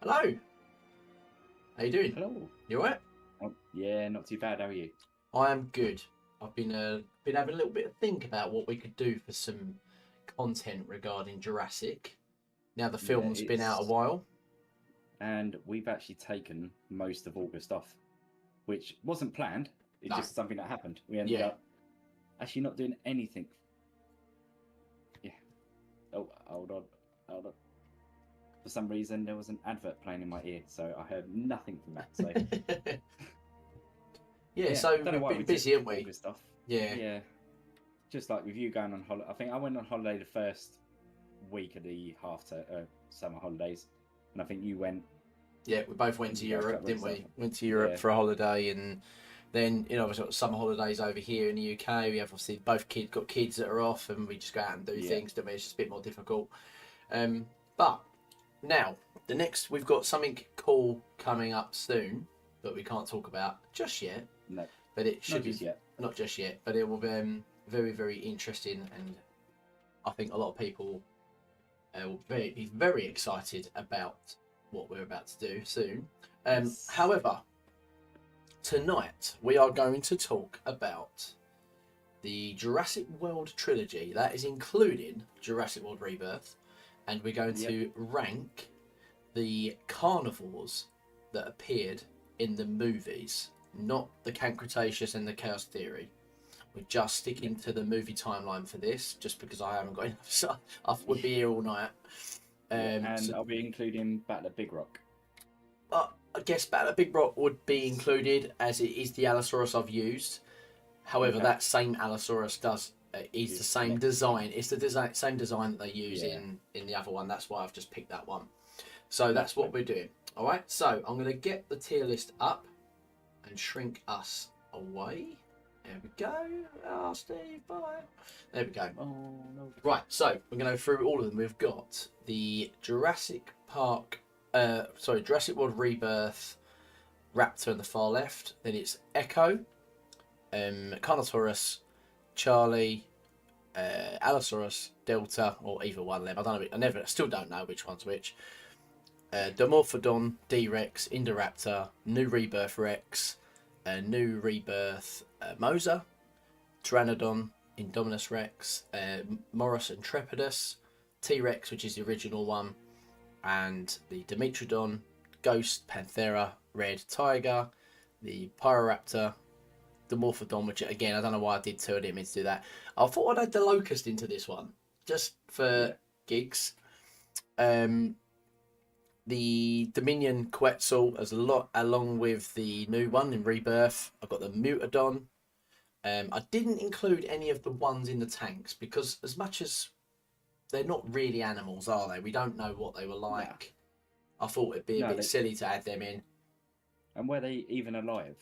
Hello. How you doing? Hello. You alright? Oh, yeah, not too bad. How are you? I am good. I've been having a little bit of think about what we could do for some content regarding Jurassic. Now the Yeah, film's been out a it's while. and we've actually taken most of August off, which wasn't planned. It's No. just something that happened. We ended Yeah. up actually not doing anything. Yeah. Oh, hold on. For some reason, there was an advert playing in my ear, so I heard nothing from that. So Yeah. yeah, So don't know we've why been we took busy, haven't we? August off. Yeah. Yeah, just like with you going on holiday. I think I went on holiday the first week of the summer holidays, and I think you went. Yeah. We both went Did to you go a Europe, couple of didn't weeks we? after? Went to Europe Yeah, for a holiday, and then we've got summer holidays over here in the UK. We have obviously both got kids that are off, and we just go out and do yeah, things. Don't we? It's just a bit more difficult. But now, the next, we've got something cool coming up soon that we can't talk about just yet, no, but it should not be just yet. not just yet, but it will be very, very interesting, and I think a lot of people will be very excited about what we're about to do soon. Yes. However, tonight we are going to talk about the Jurassic World trilogy. That is including Jurassic World Rebirth, and we're going Yep. to rank the carnivores that appeared in the movies, not the Can't Cretaceous and the Chaos Theory. We're just sticking Yep. to the movie timeline for this, just because I haven't got enough. So I would be here all night. Yeah, and So, I'll be including Battle of Big Rock. but I guess Battle of Big Rock would be included as it is the Allosaurus I've used. However, Okay. that same Allosaurus is the Is same next. design. It's the same design that they use Yeah. in the other one. That's why I've just picked that one. So That's that's what fine. we're doing. All right. So I'm going to get the tier list up and shrink us away. There we go. Oh, Steve, bye. There we go. Oh no. Right. So we're going to go through all of them. We've got the Jurassic World Rebirth Raptor on the far left. Then it's Echo, Carnotaurus, Charlie, Allosaurus, Delta, or either one of them. I don't know. Still don't know which one's which. Dimorphodon, D-Rex, Indoraptor, New Rebirth Rex, New Rebirth Mosa, Pteranodon, Indominus Rex, Morus Intrepidus, T-Rex, which is the original one, and the Dimetrodon, Ghost, Panthera, Red Tiger, the Pyroraptor, the Morphodon, which again, I don't know why I did two, I didn't mean to do that. I thought I'd add the Locust into this one, just for Yeah. gigs. The Dominion Quetzal as a lot, along with the new one in Rebirth. I've got the Mutadon. I didn't include any of the ones in the tanks because, as much as they're not really animals, are they? We don't know what they were Nah. like. I thought it'd be a No. bit silly to add them in. And were they even alive?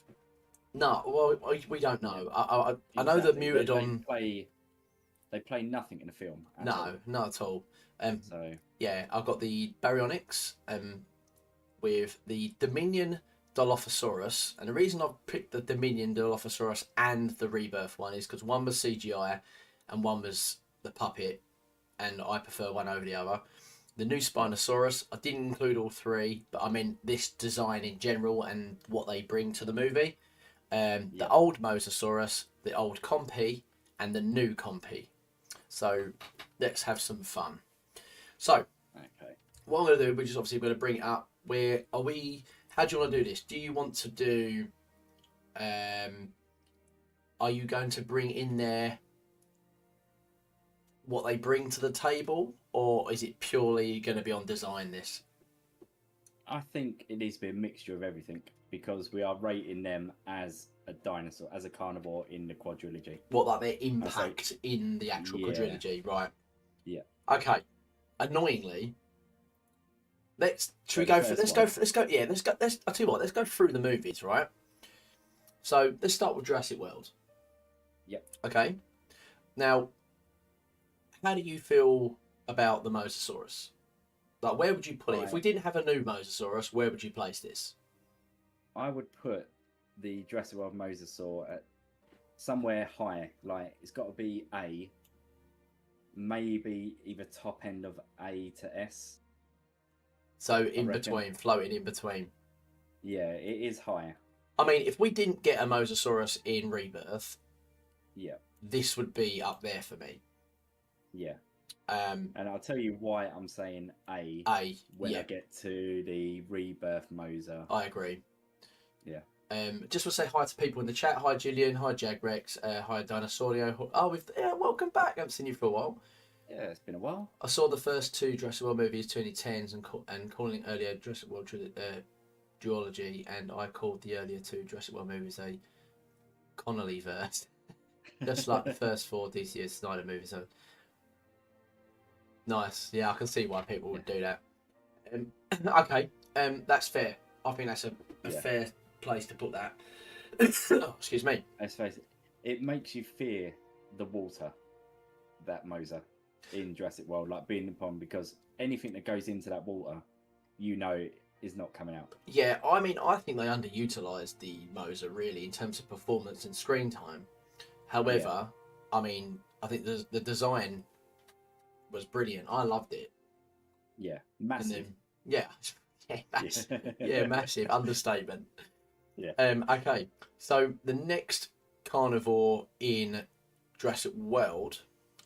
No, well, we don't know. I know the Exactly. They Mutadon. play. They play nothing in the film at all. No, not at all. So Yeah, I've got the Baryonyx with the Dominion Dilophosaurus, and the reason I've picked the Dominion Dilophosaurus and the Rebirth one is because one was CGI and one was the puppet, and I prefer one over the other. The new Spinosaurus, I didn't include all three, but I meant this design in general and what they bring to the movie. The yeah. old Mosasaurus, the old Compy, and the new Compy. So let's have some fun. So Okay. what I'm going to do, which is obviously going to bring it up. Where are we? How do you want to do this? Do you want to do? Are you going to bring in there what they bring to the table, or is it purely going to be on design? This. I think it needs to be a mixture of everything because we are rating them as a dinosaur, as a carnivore in the quadrilogy. What, like their I say, impact in the actual yeah, quadrilogy, right? yeah. Okay. Annoyingly, should So we the go for first one, I'll tell you what, let's go through the movies, right? So let's start with Jurassic World. yep. Okay. Now, how do you feel about the Mosasaurus? Like, where would you put it? If I we didn't have a new Mosasaurus, where would you place this? I would put the Jurassic World Mosasaur at somewhere high. Like it's got to be A, maybe either top end of A to S. So in reckon. between, floating in between. Yeah, it is high. I mean, if we didn't get a Mosasaurus in Rebirth, Yeah, this would be up there for me. yeah. Um, And I'll tell you why I'm saying A when I yeah, get to the Rebirth Mosa. I agree. Yeah. Just want to say hi to people in the chat. Hi, Julian. Hi, Jagrex. Hi, Dinosaurio. Oh, welcome back. I haven't seen you for a while. Yeah, it's been a while. I saw the first two Jurassic World movies, 2010s, and calling earlier Jurassic World duology, and I called the earlier two Jurassic World movies a Connolly verse, just like the first four DCS Snyder movies. So nice. Yeah, I can see why people would do that. Okay, that's fair. I think that's a fair place to put that. Oh, excuse me. Let's face it makes you fear the water, that Mosa, in Jurassic World, like being in the pond, because anything that goes into that water, is not coming out. Yeah, I mean, I think they underutilised the Mosa really in terms of performance and screen time. However, I mean, I think the design was brilliant. I loved it. Yeah, massive. And then, yeah, massive understatement. Yeah. Okay, so the next carnivore in Jurassic World,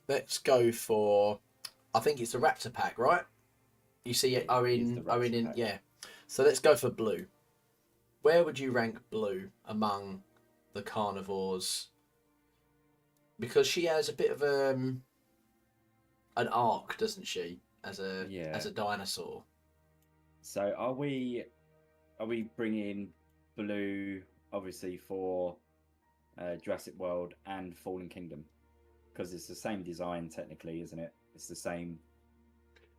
let's go for. I think it's the Raptor pack, right? You see it, Owen in, yeah. So let's go for Blue. Where would you rank Blue among the carnivores? Because she has a bit of an arc, doesn't she, as a dinosaur? So are we bringing Blue obviously for Jurassic World and Fallen Kingdom? Because it's the same design technically, isn't it? It's the same.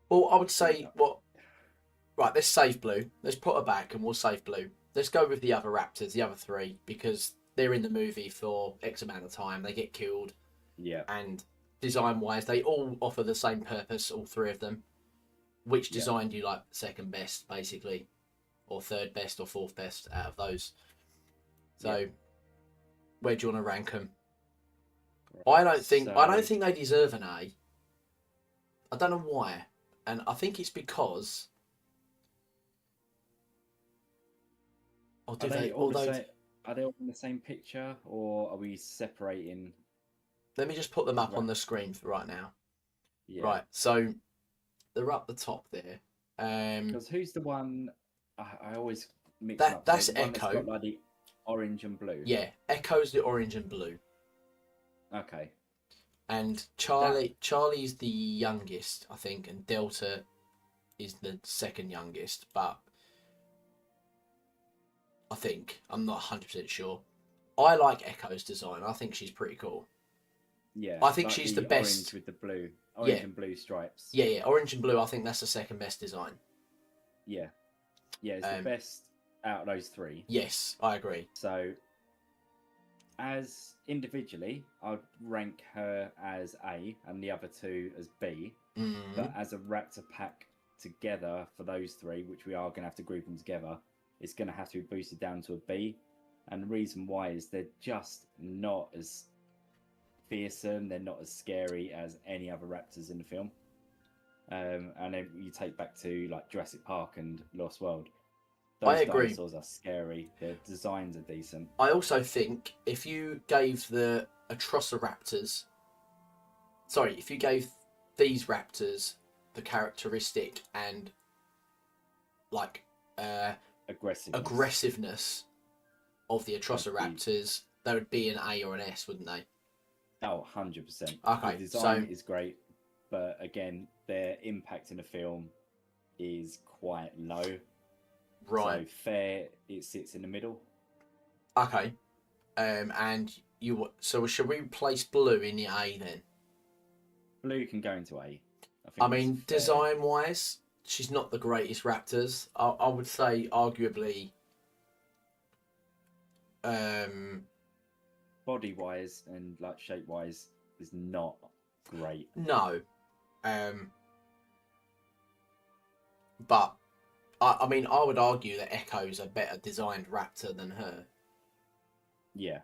Well, I would say right, let's save Blue. Let's put her back and we'll save Blue. Let's go with the other Raptors, the other three, because they're in the movie for X amount of time. They get killed. Yeah. And design-wise, they all offer the same purpose, all three of them. Which design do you like second best, basically? Or third best or fourth best out of those? So, where do you want to rank them? Right, I don't think they deserve an A. I don't know why. And I think it's because... Are they all in the same picture, or are we separating? Let me just put them up on the screen for right now. Yeah. Right, so they're up the top there. Because who's the one? I always mix that. Up. That's so Echo. That's got like the orange and blue. Yeah, Echo's the orange and blue. Okay. And Charlie's the youngest, I think, and Delta is the second youngest, but I think I'm not 100% sure. I like Echo's design. I think she's pretty cool. Yeah. I think she's the best orange with the blue, and blue stripes. Yeah, orange and blue. I think that's the second best design. Yeah. Yeah, it's the best out of those three. Yes, I agree. So, as individually, I'd rank her as A and the other two as B. Mm-hmm. But as a Raptor pack together for those three, which we are going to have to group them together, it's going to have to be boosted down to a B. And the reason why is they're just not as fearsome, they're not as scary as any other raptors in the film. And then you take back to like Jurassic Park and Lost World. Those dinosaurs are scary. Their designs are decent. I also think if you gave the Atrociraptors, if you gave these raptors the characteristic and like aggressiveness of the Atrociraptors, they would be an A or an S, wouldn't they? Oh, 100%. Okay, the design is great, but again, their impact in the film is quite low. Right. So fair, it sits in the middle. Okay. And so should we place Blue in the A then? Blue can go into A. I mean, design-wise, she's not the greatest Raptors. I would say, arguably, body-wise and like shape-wise, is not great. No. But I mean, I would argue that Echo's a better designed raptor than her. Yeah.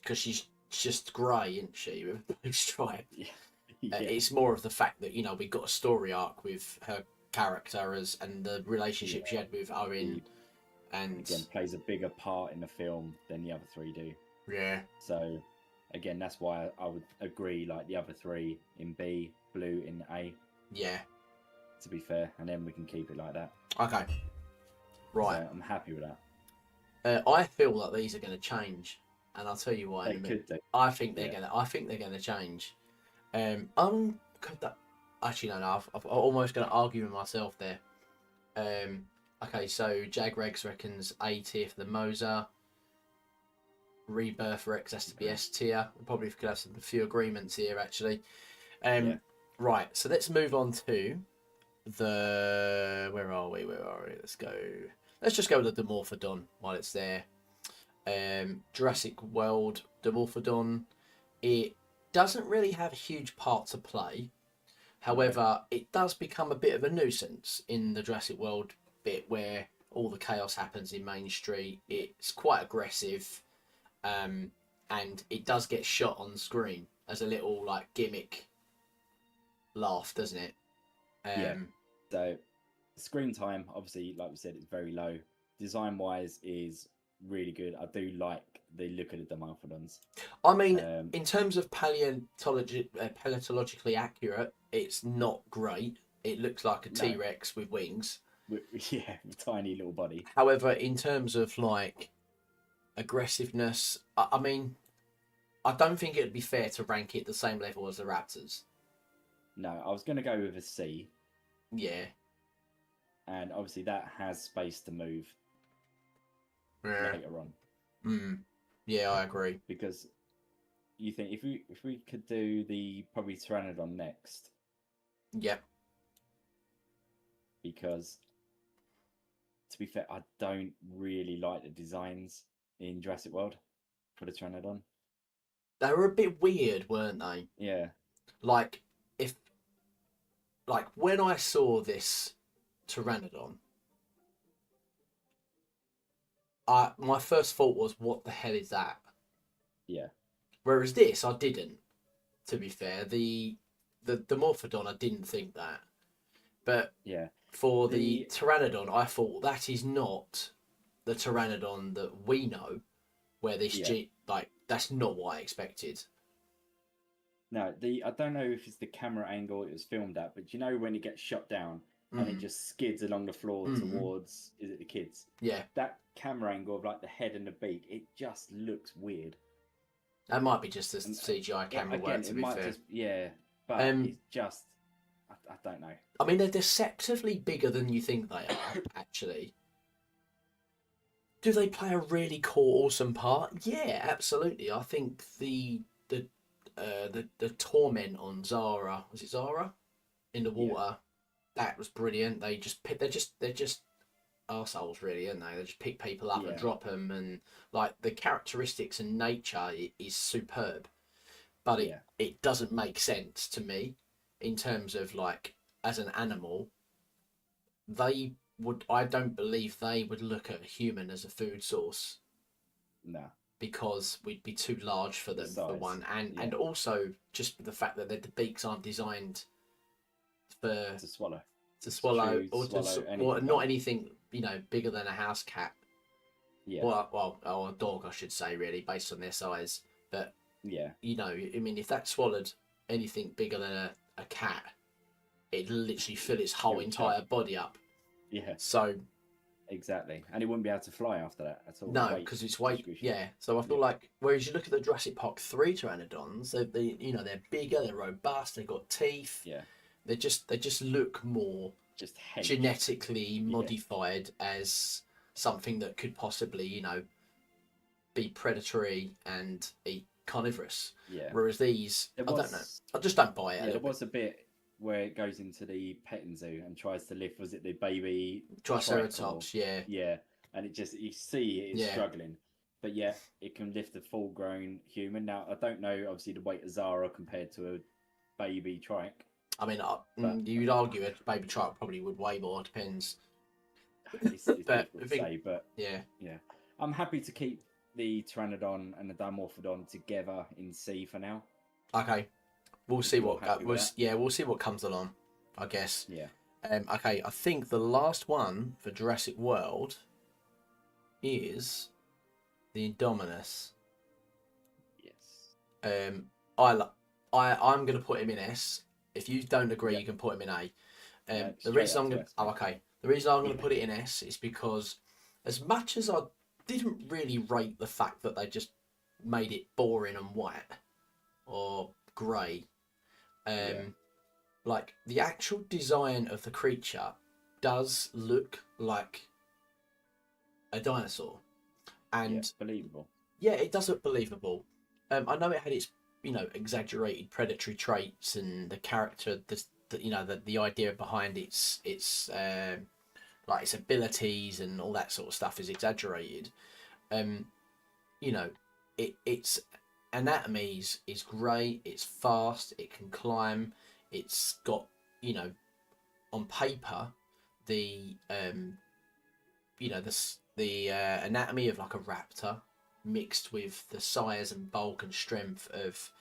Because she's just grey, isn't she, with blue stripes? Yeah. It's more of the fact that we got a story arc with her character and the relationship she had with Owen, He, and again, plays a bigger part in the film than the other three do. yeah, So, again, that's why I would agree, like the other three in B, Blue in A, yeah. to be fair, and then we can keep it like that. Okay, right. So I'm happy with that. I feel that these are going to change, and I'll tell you why They in a minute. could do. I think they're Yeah. gonna. I think they're gonna change. Could that, actually no, I'm almost gonna argue with myself there. Okay, so Jag Regs reckons A tier for the Moser. Rebirth Rex has to be S tier. We probably could have a few agreements here actually. Yeah. Right, so let's move on to the where are we? Let's just go with the Dimorphodon while it's there. Jurassic World Dimorphodon. It doesn't really have a huge part to play. However, it does become a bit of a nuisance in the Jurassic World bit where all the chaos happens in Main Street. It's quite aggressive, and it does get shot on screen as a little like gimmick laugh, doesn't it? Yeah. So screen time, obviously, like we said, it's very low. Design wise is really good. I do like the look of the Dimorphodons. I mean, in terms of paleontologically accurate, it's not great. It looks like a T-Rex with wings. Yeah, with tiny little body. However, in terms of like aggressiveness, I mean, I don't think it'd be fair to rank it the same level as the Raptors. No, I was going to go with a C. Yeah. And obviously that has space to move later on. Yeah, I agree. Because you think if we could do the probably Pteranodon next. Yep. Because to be fair, I don't really like the designs in Jurassic World for the Pteranodon. They were a bit weird, weren't they? Yeah. Like when I saw this Pteranodon, my first thought was, what the hell is that? Yeah. Whereas this, I didn't. To be fair, the Dimorphodon, I didn't think that. But yeah, for the Pteranodon, I thought that is not the Pteranodon that we know. Where this that's not what I expected. No, I don't know if it's the camera angle it was filmed at, but you know when it gets shot down and it just skids along the floor towards, is it the kids? Yeah. That camera angle of like the head and the beak, it just looks weird. That might be just a CGI camera work, to be fair. But it's just, I don't know. I mean, they're deceptively bigger than you think they are, actually. Do they play a really cool, awesome part? Yeah, absolutely. I think the torment on Zara, was it Zara, in the water, that was brilliant. They're just arseholes, really, aren't they? They just pick people up and drop them, and like the characteristics and nature is superb, but it doesn't make sense to me in terms of like as an animal. I don't believe they would look at a human as a food source. No. Because we'd be too large for them, for one. And also just the fact that the beaks aren't designed to swallow. Or not anything, bigger than a house cat. Yeah. Or a dog, I should say, really, based on their size. But, I mean, if that swallowed anything bigger than a cat, it'd literally fill its whole entire body up. Yeah. So exactly, and it wouldn't be able to fly after that at all. No, because it's weight. Yeah. So I feel like whereas you look at the Jurassic Park 3 Pteranodons, they're bigger, they're robust, they've got teeth. Yeah. They just look more genetically modified as something that could possibly be predatory and eat carnivorous. Yeah. Whereas these, I don't know. I just don't buy it. Yeah, there was a bit where it goes into the petting zoo and tries to lift, was it the baby Triceratops? Yeah. Yeah, and you see it is struggling, but it can lift a full-grown human. Now I don't know, obviously, the weight of Zara compared to a baby trike. I mean, you'd argue a baby trike probably would weigh more. Depends. It's difficult to say, but yeah, I'm happy to keep the Pteranodon and the Dimorphodon together in C for now. Okay. we'll see You're what happy with that? we'll see what comes along, I guess. Yeah. Okay, I think the last one for Jurassic World is the Indominus. Yes. I li- I'm gonna put him in S. If you don't agree, Yep. you can put him in A. No, The straight reason up I'm to gonna S, oh mate. okay. The reason I'm gonna put it in S is because as much as I didn't really rate the fact that they just made it boring and white or grey, Yeah. like the actual design of the creature does look like a dinosaur, Yeah. and Believable. yeah, it does look believable. I know it had its exaggerated predatory traits and the character, the idea behind its like its abilities and all that sort of stuff is exaggerated. Um, you know, its anatomy is great. It's fast. It can climb. It's got on paper the anatomy of like a raptor mixed with the size and bulk and strength of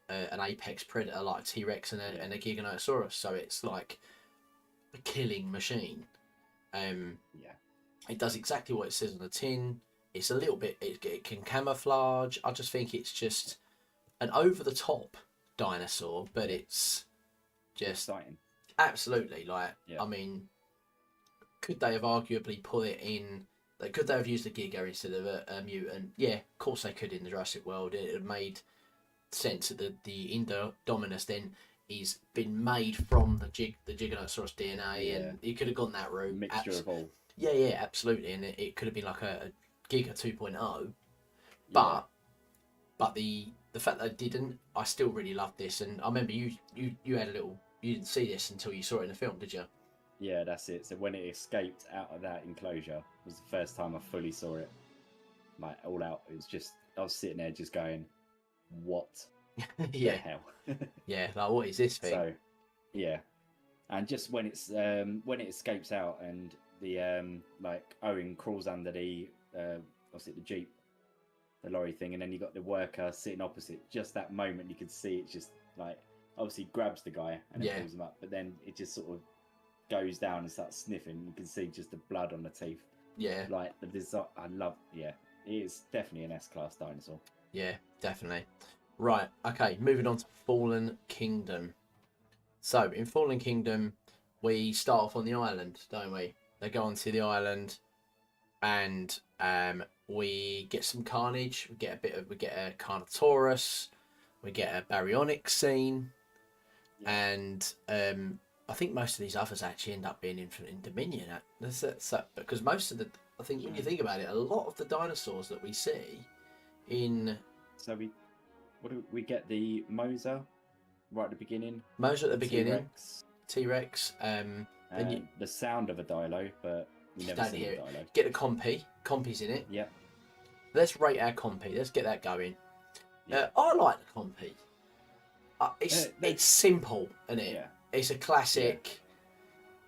an apex predator like a T-Rex and a Giganotosaurus. So it's like a killing machine. Yeah. It does exactly what it says on the tin. It's a little bit. It can camouflage. I just think it's just an over the top dinosaur, but it's just Exciting. absolutely like. Yeah. I mean, could they have arguably put it in? Could they have used a Giga instead of a mutant? Yeah, of course they could in the Jurassic World. It had made sense that the Indominus then is been made from the Giganotosaurus DNA, Yeah. and it could have gone that route. Mixture of all. Yeah, absolutely, and it could have been like a Giga 2.0. Yeah. But the fact that I didn't, I still really loved this, and I remember you had a little. You didn't see this until you saw it in the film, did you? Yeah, that's it. So when it escaped out of that enclosure was the first time I fully saw it. Like all out. It was just I was sitting there just going, what the Yeah, hell? yeah. Like, what is this thing? So yeah. And just when it escapes out and the like Owen crawls under the what's it, the Jeep, the lorry thing, and then you got the worker sitting opposite, just that moment you could see it just like obviously grabs the guy and then pulls him up, but then it just sort of goes down and starts sniffing. You can see just the blood on the teeth. Yeah, Like the design, I love. Yeah, it is definitely an S-class dinosaur. yeah, definitely. Right, okay. Moving on to Fallen Kingdom. So in Fallen Kingdom, we start off on the island, don't we? They go onto the island, and we get some carnage. We get a Carnotaurus. We get a baryonyx scene, and I think most of these others actually end up being in Dominion. Because most of the, I think when you think about it, a lot of the dinosaurs that we see in So we get the Moser right at the beginning. Moser at the beginning, T-Rex, T-Rex, then the sound of a Dilo, but we never don't see hear a it. Dilo. Get the Compy's in it. Yep. Let's rate our Compy. Let's get that going. Yeah. I like the Compy. It's simple, isn't it? Yeah. It's a classic.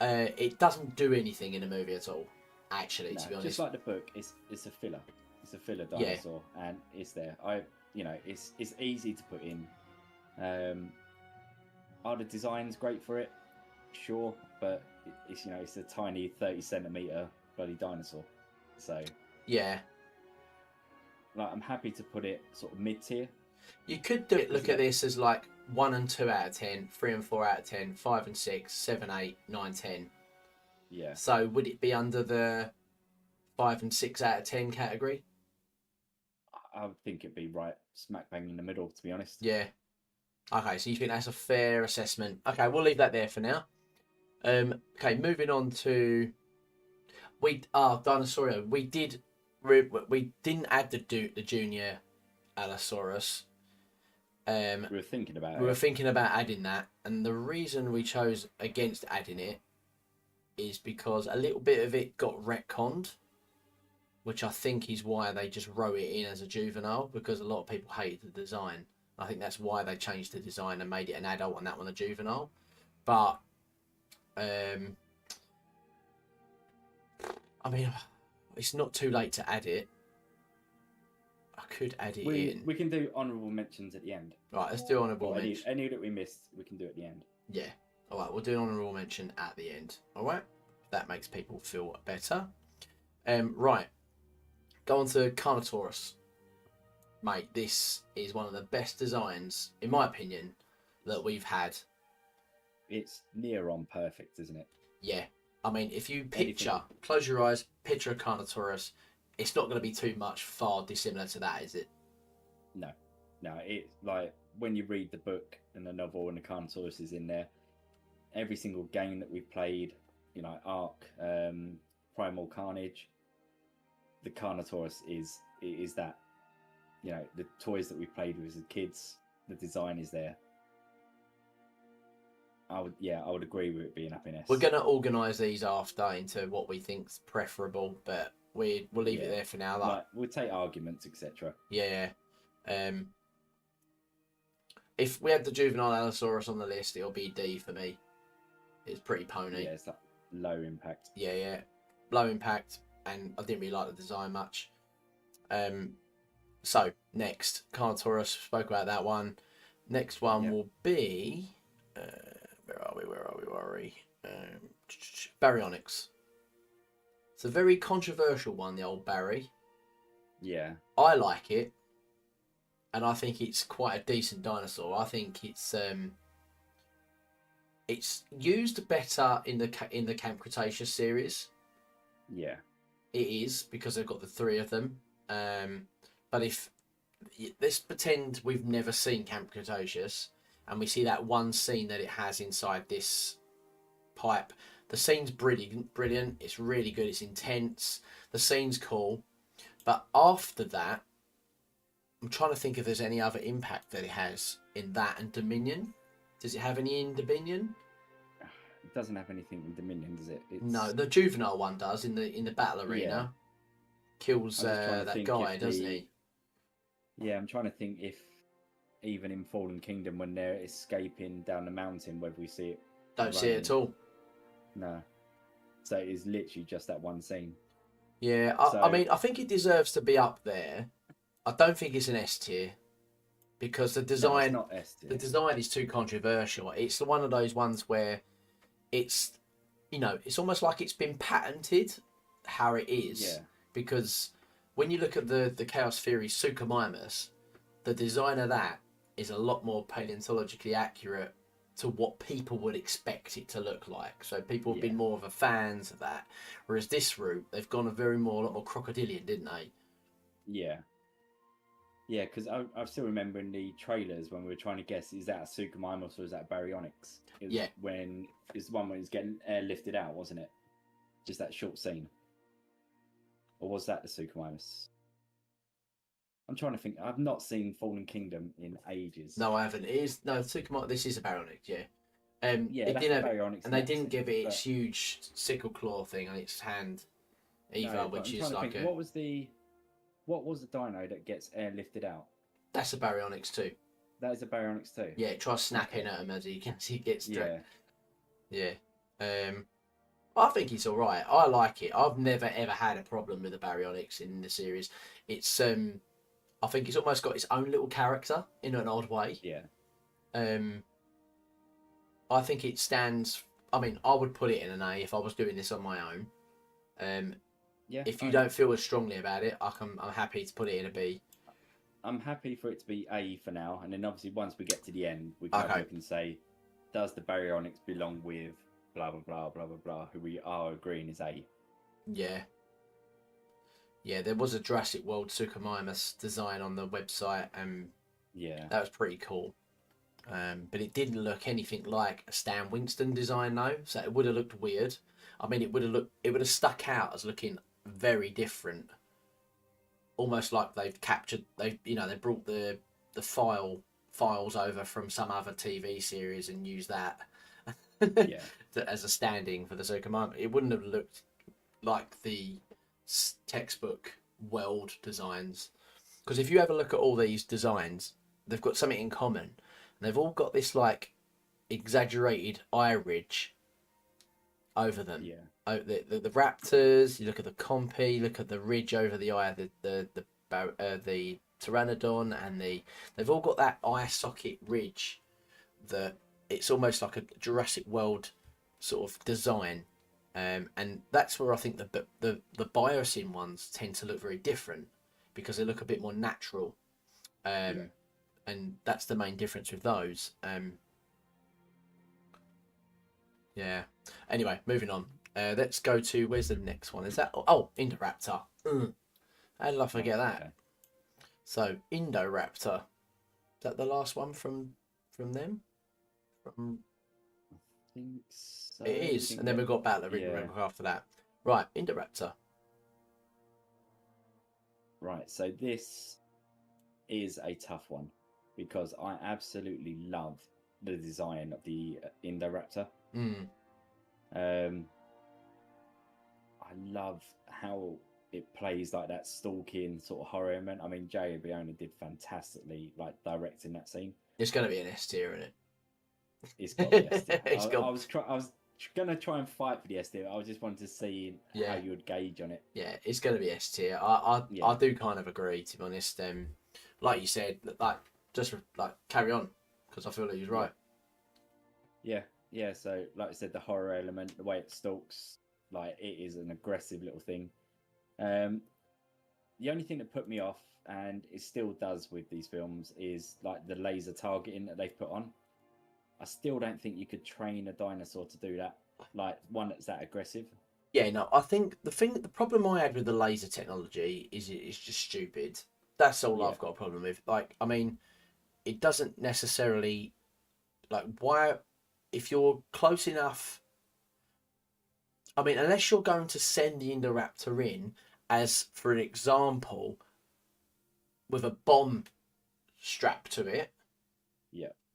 It doesn't do anything in the movie at all. Actually, to be honest, just like the book, it's a filler. It's a filler dinosaur, and it's there. It's easy to put in. Are the designs great for it? Sure, but it's a tiny 30 centimeter bloody dinosaur. So yeah, like I'm happy to put it sort of mid tier. you could do it. Look at this as like 1 and 2 out of 10, 3 and 4 out of 10, 5 and 6, 7, 8, 9, 10. Yeah. So would it be under the 5 and 6 out of 10 category? I would think it'd be right smack bang in the middle, to be honest. Yeah. Okay, so you think that's a fair assessment? Okay, we'll leave that there for now. Okay, moving on to Dinosaurio. We didn't add the junior Allosaurus. We were thinking about We were thinking about adding that, and the reason we chose against adding it is because a little bit of it got retconned, which I think is why they just wrote it in as a juvenile, because a lot of people hated the design. I think that's why they changed the design and made it an adult and that one a juvenile. But I mean, it's not too late to add it. I could add it We in. we can do honourable mentions at the end. Right, let's do honourable Or mention. any that we missed, we can do at the end. Yeah. All right, we'll do an honourable mention at the end. All right, that makes people feel better. Right, go on to Carnotaurus. Mate, this is one of the best designs, in my opinion, that we've had. It's near on perfect, isn't it? Yeah. I mean, if you close your eyes, picture a Carnotaurus, it's not going to be too much far dissimilar to that, is it? No. It's like when you read the book and the novel and the Carnotaurus is in there, every single game that we've played, Ark, Primal Carnage, the Carnotaurus is that. The toys that we played with as kids, the design is there. I would agree with it being up in S. We're going to organise these after into what we think's preferable, but we'll leave it there for now. Like, we'll take arguments, etc. Yeah. If we had the juvenile Allosaurus on the list, it'll be D for me. It's pretty pony. Yeah, it's like low impact. Yeah. Low impact, and I didn't really like the design much. So, next, Carnotaurus, spoke about that one. Next one will be... Where are we? Baryonyx. It's a very controversial one, the old Barry. Yeah. I like it, and I think it's quite a decent dinosaur. I think it's used better in the Camp Cretaceous series. Yeah. It is, because they've got the three of them. But let's pretend we've never seen Camp Cretaceous, and we see that one scene that it has inside this pipe. The scene's brilliant. It's really good. It's intense. The scene's cool. But after that, I'm trying to think if there's any other impact that it has in that and Dominion. Does it have any in Dominion? It doesn't have anything in Dominion, does it? No, the juvenile one does in the battle arena. Kills that guy, doesn't he? Yeah, I'm trying to think if even in Fallen Kingdom, when they're escaping down the mountain, whether we see it. Don't see it at all. No. So it is literally just that one scene. Yeah, I mean, I think it deserves to be up there. I don't think it's an S tier because the design, not S tier. The design is too controversial. It's one of those ones where it's, it's almost like it's been patented how it is. Yeah. Because when you look at the Chaos Theory Suchomimus, the design of that is a lot more paleontologically accurate to what people would expect it to look like. So people have been more of a fans of that. Whereas this route, they've gone a lot more crocodilian, didn't they? Yeah. Yeah, because I still remember in the trailers when we were trying to guess, is that a Suchomimus or is that a Baryonyx? When it's the one where he's getting lifted out, wasn't it? Just that short scene. Or was that the Suchomimus? I'm trying to think. I've not seen Fallen Kingdom in ages. No, I haven't. Suchomimus. This is a Baryonyx, yeah. It didn't have Baryonyx, and they didn't give it its huge sickle claw thing on its hand either, which is like What was the dino that gets airlifted out? That's a Baryonyx too. That is a Baryonyx too. Yeah, it tries snapping at him as he gets through. Yeah. I think it's all right. I like it. I've never ever had a problem with the Baryonyx in the series. It's I think it's almost got its own little character in an odd way. Yeah. I think it stands. I mean, I would put it in an A if I was doing this on my own. If you don't feel as strongly about it, I'm happy to put it in a B. I'm happy for it to be A for now, and then obviously once we get to the end, we can say, does the Baryonyx belong with blah blah blah blah blah blah, who we are agreeing is A. Yeah, there was a Jurassic World Suchomimus design on the website, and that was pretty cool. But it didn't look anything like a Stan Winston design though, so it would have looked weird. I mean, it would have stuck out as looking very different, almost like they brought the files over from some other TV series and used that as a standing for the Suchomimus. It wouldn't have looked like the textbook world designs, because if you have a look at all these designs, they've got something in common. They've all got this like exaggerated eye ridge over them. The raptors, you look at the Compy, look at the ridge over the eye of the pteranodon and they've all got that eye socket ridge that it's almost like a Jurassic World sort of design. And that's where I think the biosyn ones tend to look very different because they look a bit more natural. And that's the main difference with those. Yeah. Anyway, moving on. Let's go to, where's the next one? Is that, Indoraptor. How did I forget that? Okay. So Indoraptor. Is that the last one from them? From I think so. it is, and then we've got Battle of Ragnarok after that. Right, Indoraptor. Right, so this is a tough one because I absolutely love the design of the Indoraptor. I love how it plays like that stalking sort of horror element. I mean, Jay Biona did fantastically like directing that scene. It's going to be an S tier, isn't it? It's got the S tier. It's got... I was gonna try and fight for the S tier. I just wanted to see how you would gauge on it. Yeah, it's going to be S tier. I do kind of agree, to be honest. Like you said, like just like carry on because I feel like he's right. Yeah. So, like I said, the horror element, the way it stalks, like it is an aggressive little thing. The only thing that put me off, and it still does with these films, is like the laser targeting that they've put on. I still don't think you could train a dinosaur to do that, like one that's that aggressive. Yeah, no, I think the problem I had with the laser technology is it's just stupid. That's all I've got a problem with. Like, I mean, it doesn't necessarily, like, why, if you're close enough, I mean, unless you're going to send the Indoraptor in as, for an example, with a bomb strapped to it,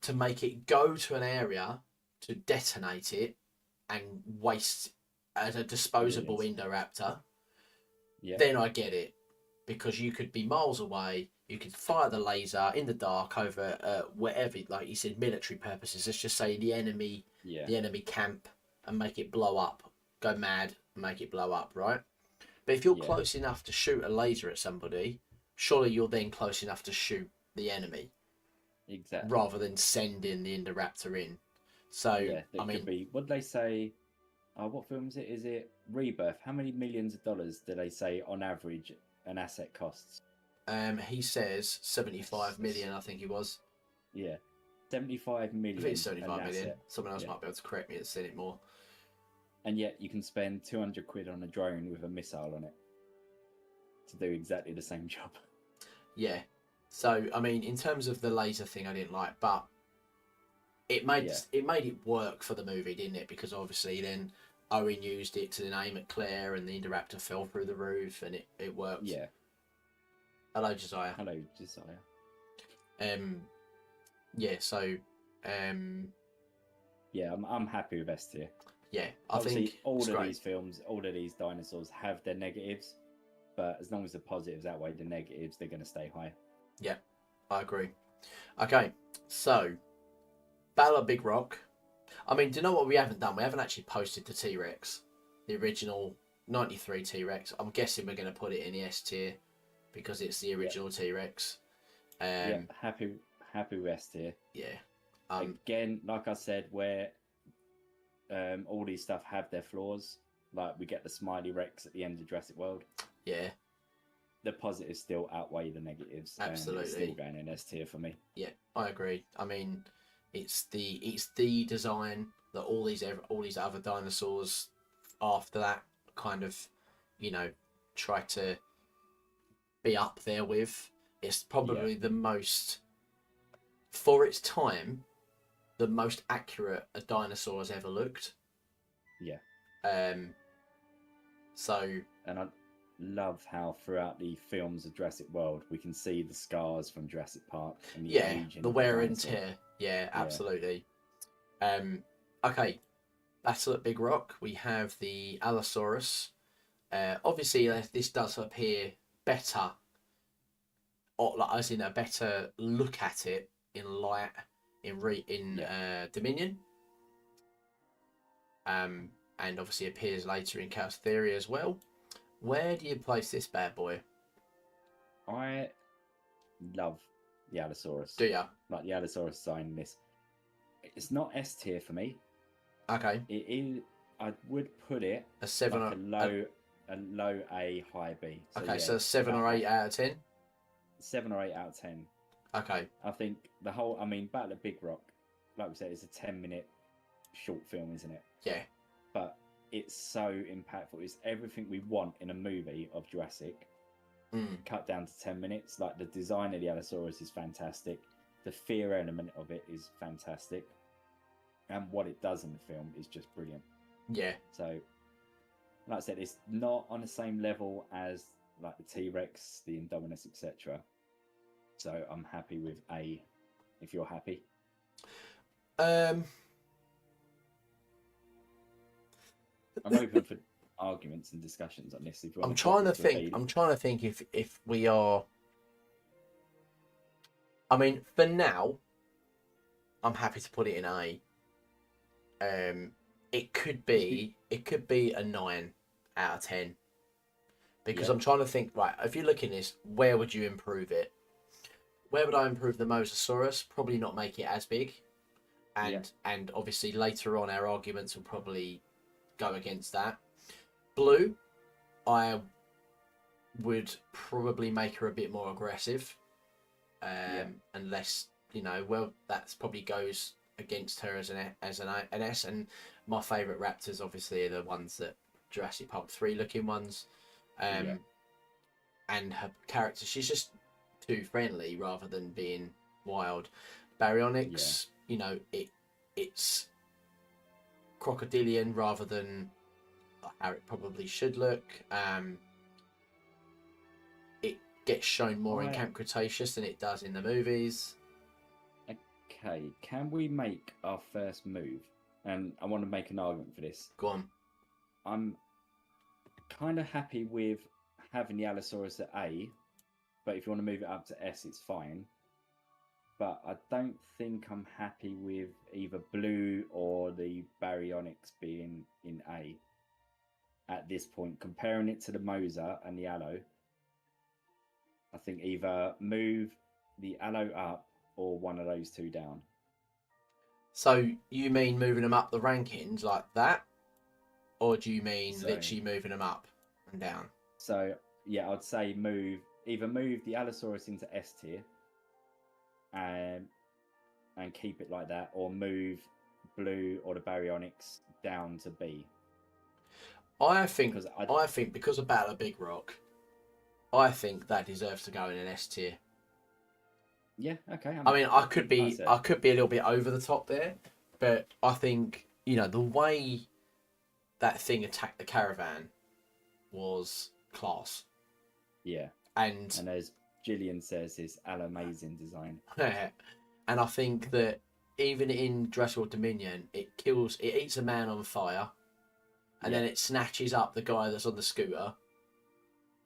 to make it go to an area to detonate it and waste as a disposable Indoraptor, then I get it. Because you could be miles away, you could fire the laser in the dark over wherever, like you said, military purposes. Let's just say the enemy camp and make it blow up, go mad and make it blow up, right? But if you're close enough to shoot a laser at somebody, surely you're then close enough to shoot the enemy. Exactly. Rather than sending the Indoraptor in. So, I mean, could be. What did they say? What film is it? Is it Rebirth? How many millions of dollars do they say on average an asset costs? He says 75 million, I think he was. Yeah. 75 million. I think it's 75 million. Someone else might be able to correct me and said it more. And yet you can spend 200 quid on a drone with a missile on it to do exactly the same job. Yeah. So, I mean, in terms of the laser thing, I didn't like, but it made it work for the movie, didn't it? Because obviously then Owen used it to then aim at Claire and the Indoraptor fell through the roof and it worked. Yeah. Hello, Josiah. Hello, Josiah. Yeah, I'm happy with S tier. Yeah, Obviously, think all of these films, all of these dinosaurs have their negatives, but as long as the positives outweigh the negatives, they're going to stay high. Yeah, I agree. Okay, so Battle of Big Rock. I mean, do you know what we haven't done? We haven't actually posted the T-Rex, the original 93 T-Rex. I'm guessing we're going to put it in the S tier because it's the original T-Rex. Happy with S tier. Yeah. Again, like I said, where all these stuff have their flaws, like we get the Smiley Rex at the end of Jurassic World. Yeah. The positives still outweigh the negatives. Absolutely. And it's still going in S tier for me. Yeah, I agree. I mean, it's the design that all these other dinosaurs after that kind of, try to be up there with. It's probably the most, for its time, the most accurate a dinosaur has ever looked. Yeah. And I love how throughout the films of Jurassic World we can see the scars from Jurassic Park and the aging the wear and tear. Yeah, absolutely. Okay, Battle at Big Rock. We have the Allosaurus. Obviously, this does appear better, or like as in a better look at it in light in Dominion. And obviously appears later in Chaos Theory as well. Where do you place this bad boy? love the Allosaurus. Do ya? Like the Allosaurus design in this. It's not S tier for me. Okay. It is. I would put it A 7 like or a low A, high B. So, okay, yeah, so 7 or 8 out of 10. 7 or 8 out of 10. Okay. I think the whole. I mean, Battle of Big Rock, like we said, it's a 10-minute short film, isn't it? Yeah. But it's so impactful. It's everything we want in a movie of Jurassic, cut down to 10 minutes. Like the design of the Allosaurus is fantastic. The fear element of it is fantastic. And what it does in the film is just brilliant. Yeah. So, like I said, it's not on the same level as like the T-Rex, the Indominus, etc. So I'm happy with A, if you're happy. Um. I'm open for arguments and discussions on this. If you want I'm trying to think. repeat. I'm trying to think if we are. I mean, for now, I'm happy to put it in A. It could be a 9 out of 10. Because Yeah. I'm trying to think. Right, if you're looking at this, where would you improve it? Where would I improve the Mosasaurus? Probably not make it as big, and obviously later on our arguments will probably go against that. Blue, I would probably make her a bit more aggressive, unless that's probably goes against her as an S. And my favourite raptors obviously are the ones that Jurassic Park 3 looking ones, and her character, she's just too friendly rather than being wild. Baryonyx, it's crocodilian rather than how it probably should look. It gets shown more in Camp Cretaceous than it does in the movies. Okay, can we make our first move? And I want to make an argument for this. Go on. I'm kind of happy with having the Allosaurus at A, but if you want to move it up to S, it's fine. But I don't think I'm happy with either Blue or the Baryonyx being in A at this point. Comparing it to the Mosa and the Allo, I think either move the Allo up or one of those two down. So you mean moving them up the rankings like that? Or do you mean literally moving them up and down? So, yeah, I'd say either move the Allosaurus into S tier and keep it like that, or move Blue or the Baryonyx down to B. I think because of Battle of Big Rock, I think that deserves to go in an S tier. Yeah, okay. I could be a little bit over the top there, but I think the way that thing attacked the caravan was class. Yeah, and as Gillian says, it's amazing design. And I think that even in Jurassic World Dominion, it eats a man on fire, and then it snatches up the guy that's on the scooter.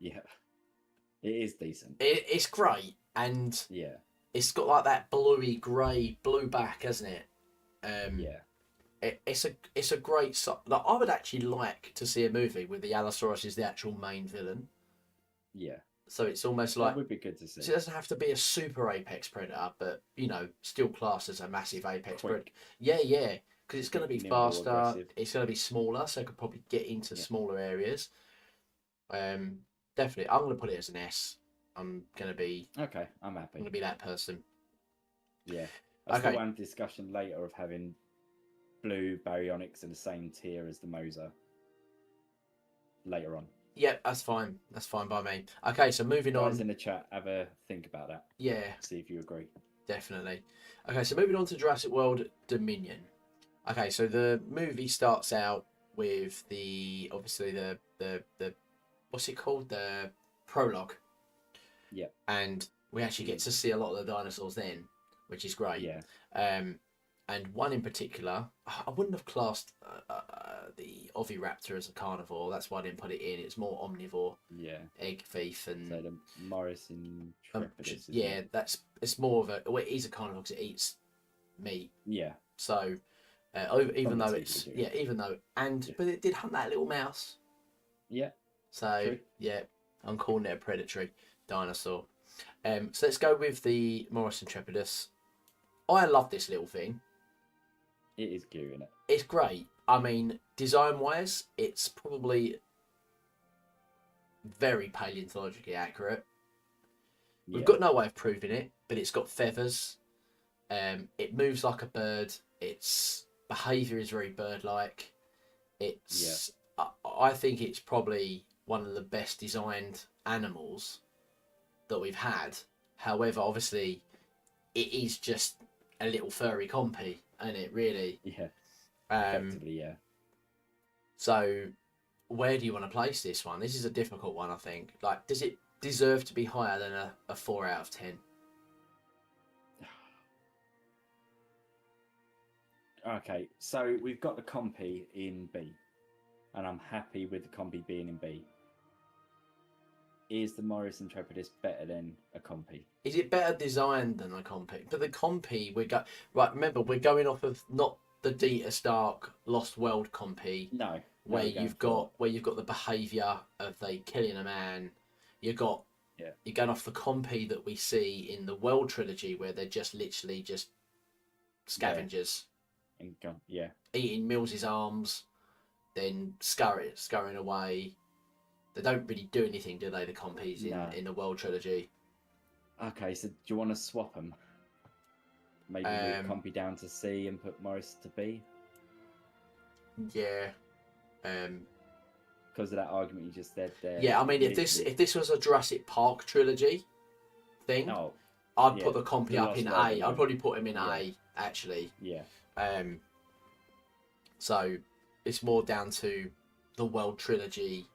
Yeah, it is decent. It's great, and yeah, it's got like that bluey grey blue back, hasn't it? It's a great. Like, I would actually like to see a movie where the Allosaurus is the actual main villain. Yeah. So it's almost like that would be good to see. So it doesn't have to be a super apex predator, but still classed as a massive apex predator. Yeah, because it's going to be faster. Aggressive. It's going to be smaller, so it could probably get into smaller areas. Definitely, I'm going to put it as an S. I'm going to be okay. I'm happy. I'm going to be that person. Yeah. I still want a discussion later of having Blue Baryonyx in the same tier as the Mosa. Later on. Yeah, that's fine. That's fine by me. Okay, so moving on. Guys in the chat, have a think about that. Yeah. See if you agree. Definitely. Okay, so moving on to Jurassic World Dominion. Okay, so the movie starts out with the what's it called? The prologue. Yeah. And we actually get to see a lot of the dinosaurs then, which is great. Yeah. And one in particular, I wouldn't have classed the Oviraptor as a carnivore. That's why I didn't put it in. It's more omnivore. Yeah. Egg thief and. So the Morrison Trepidus. It's more of a. Well, it is a carnivore because it eats meat. Yeah. So, even though but it did hunt that little mouse. Yeah. So true. Yeah, I'm calling it a predatory dinosaur. So let's go with the Morris Intrepidus. I love this little thing. It is cute, isn't it? It's great. I mean, design-wise, it's probably very paleontologically accurate. We've Yeah. got no way of proving it, but it's got feathers. It moves like a bird. Its behaviour is very bird-like. It's, I think it's probably one of the best designed animals that we've had. However, obviously, it is just a little furry compy, and it really. Yeah. Um, Effectively, yeah. so, where do you want to place this one? This is a difficult one, I think. Like, does it deserve to be higher than a 4 out of 10? Okay, so we've got the compy in B, and I'm happy with the compy being in B. Is the Morris Intrepidus better than a compy? Is it better designed than a compy? But the compy, right. Remember, we're going off of not the Dita Stark Lost World compy, No. where you've got the behaviour of they killing a man. You're going off the compy that we see in the World trilogy, where they're just literally just scavengers, eating Mills's arms, then scurrying away. They don't really do anything, do they? The compies in the World trilogy. Okay, so do you want to swap them? Maybe move compy down to C and put Morris to B? Yeah. Because of that argument you just said there. Yeah, I mean, if this was a Jurassic Park trilogy thing, I'd put the compy up in A. I'd probably put him in A, actually. Yeah. So it's more down to the World trilogy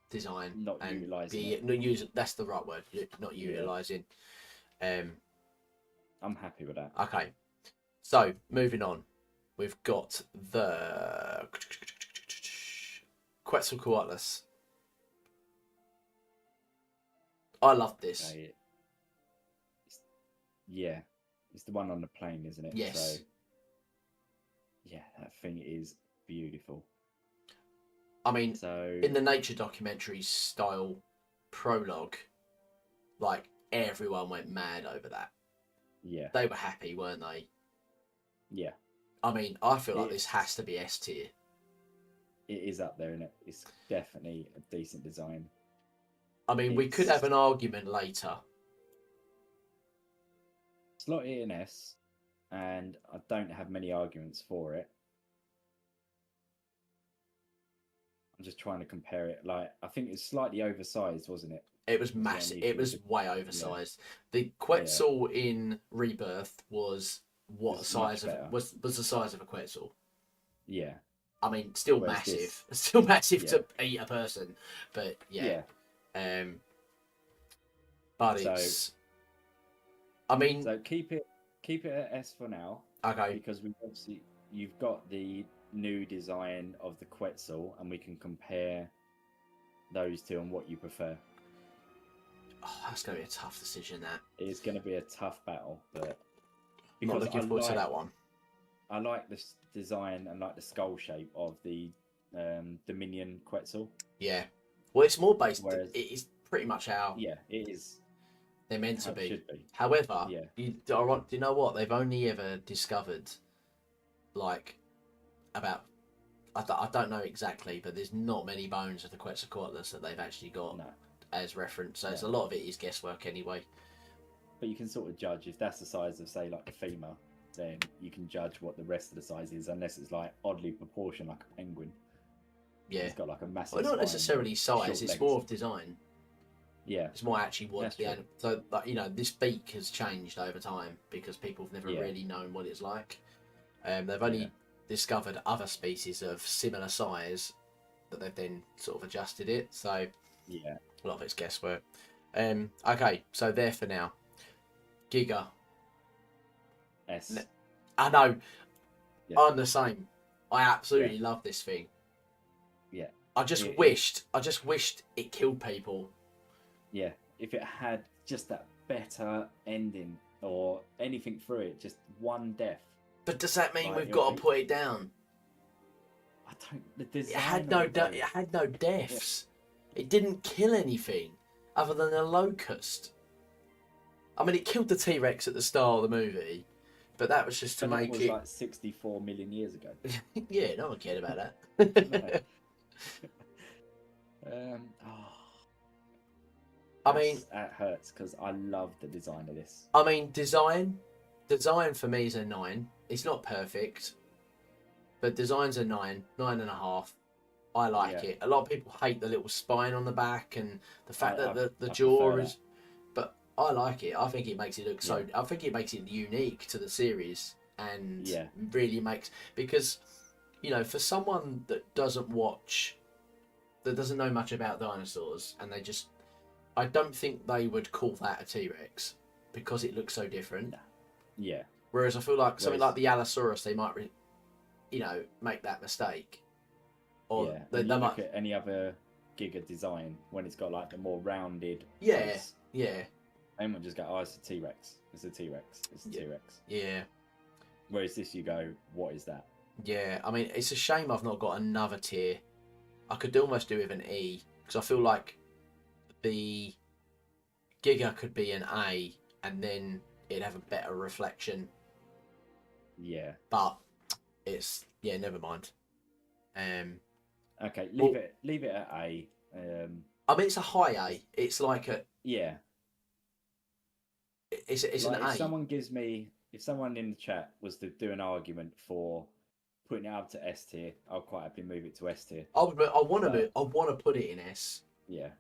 design, not utilising that's the right word. Not utilising. I'm happy with that. Okay, so moving on, we've got the Quetzalcoatlus. I love this. Okay. It's the one on the plane, isn't it? Yes. So, yeah, that thing is beautiful. I mean, in the nature documentary style prologue, like, everyone went mad over that. Yeah. They were happy, weren't they? Yeah. I mean, I feel like this has to be S tier. It is up there, and it's definitely a decent design. I mean, we could have an argument later. Slot it in S, and I don't have many arguments for it. I'm just trying to compare it. Like, I think it's slightly oversized, wasn't it? It was massive. It was way oversized. Yeah. The Quetzal in Rebirth was the size of a Quetzal. Yeah. I mean, still massive. Still massive to eat a person, but yeah. But it's. I mean. So keep it at S for now. Okay. Because you've got the new design of the Quetzal, and we can compare those two and what you prefer. Oh, that's going to be a tough decision, that. It's going to be a tough battle, but... I'm not looking forward to that one. I like the design and like the skull shape of the Dominion Quetzal. Yeah. Well, it's more based... It is pretty much how... Yeah, it is. They're meant to be. Should be. However, do you know what? They've only ever discovered, like, about... I don't know exactly, but there's not many bones of the Quetzalcoatlus that they've actually got as reference. So a lot of it is guesswork anyway. But you can sort of judge if that's the size of, say, like the femur, then you can judge what the rest of the size is, unless it's like oddly proportioned, like a penguin. Yeah, it's got like a massive. Well, not necessarily size; it's more of design. Yeah, it's more actually what the animal. So, like, you know, this beak has changed over time because people have never really known what it's like. They've only discovered other species of similar size that they've then sort of adjusted it. So yeah, a lot of it's guesswork. Okay, so there for now. Giga. S. I know. Yeah. I'm the same. I absolutely love this thing. Yeah. I just wished it killed people. Yeah. If it had just that better ending or anything through it, just one death. But does that mean we've got to put it down? I don't. The design. It had no deaths. Yeah. It didn't kill anything other than a locust. I mean, it killed the T-Rex at the start of the movie, but that was just to But that make was it. like 64 million years ago. Yeah, no one cared about No. that. Oh, I mean, that hurts because I love the design of this. design for me is a 9. It's not perfect, but design's a 9, 9.5. I like Yeah. it. A lot of people hate the little spine on the back and the fact that the I jaw prefer is, but I like it. I think it makes it look so. Yeah. I think it makes it unique to the series and Yeah. really makes because, for someone that doesn't watch, that doesn't know much about dinosaurs, and I don't think they would call that a T-Rex because it looks so different. Yeah. Whereas I feel like something like the Allosaurus, they might, make that mistake. Or Yeah. they And you might. look at any other Giga design when it's got like the more rounded Yeah, face, yeah, everyone just go, "Oh, it's a T-Rex. It's a T-Rex. It's a T-Rex." yeah, Whereas this, you go, "What is that?" yeah. I mean, it's a shame I've not got another tier. I could almost do with an E because I feel like the Giga could be an A, and then it'd have a better reflection. Yeah. But never mind. Okay, leave it at A. I mean, it's a high A. It's like Yeah. it's Like an A. if someone in the chat was to do an argument for putting it up to S tier, I'll quite happily move it to S tier. I want to put it in S. Yeah.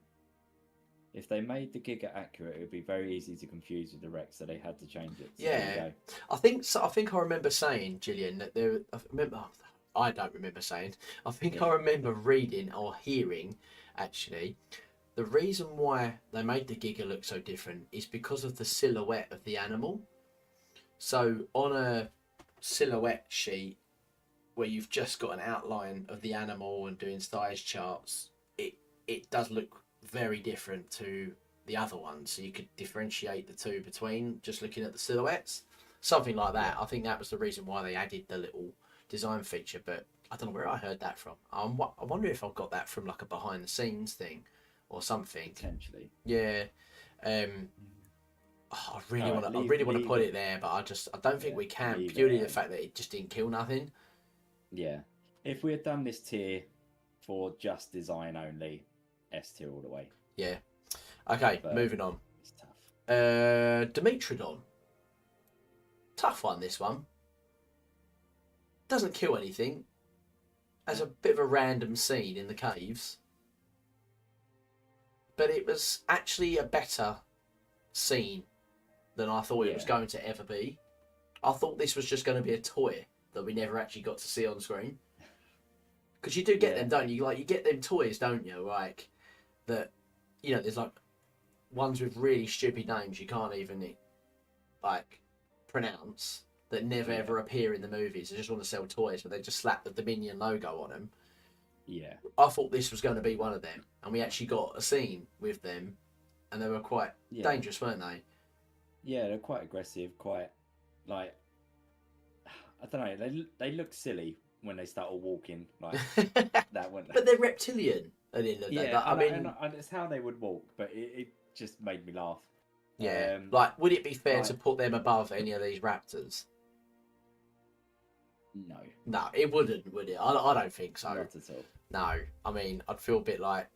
If they made the Giga accurate, it would be very easy to confuse with the Rex, so they had to change it. So Yeah, I think I remember saying, Gillian, that there. I don't remember saying. I think I remember reading or hearing, actually, the reason why they made the Giga look so different is because of the silhouette of the animal. So on a silhouette sheet where you've just got an outline of the animal and doing size charts, it does look very different to the other ones. So you could differentiate the two between just looking at the silhouettes, something like that. I think that was the reason why they added the little design feature, but I don't know where I heard that from. I wonder if I've got that from like a behind the scenes thing or something. Potentially. Yeah. I really want to put it there, but I don't think we can, purely the fact that it just didn't kill nothing. Yeah. If we had done this tier for just design only, S tier all the way. Yeah. Okay, But moving on. it's tough. Dimetrodon. Tough one, this one. Doesn't kill anything. Has a bit of a random scene in the caves. But it was actually a better scene than I thought it was going to ever be. I thought this was just going to be a toy that we never actually got to see on screen. Because you do get them, don't you? Like, you get them toys, don't you? Like, that, there's like ones with really stupid names you can't even, like, pronounce, that never ever appear in the movies. They just want to sell toys, but they just slap the Dominion logo on them. Yeah. I thought this was going to be one of them, and we actually got a scene with them, and they were quite dangerous, weren't they? Yeah, they're quite aggressive, quite, like, I don't know, they look silly when they start all walking like that, wouldn't they? But they're reptilian at the end of the day. Yeah, I mean, and it's how they would walk, but it just made me laugh. Yeah, like, would it be fair to put them above any of these raptors? No, it wouldn't, would it? I don't think so. Not at all. No, I mean, I'd feel a bit like,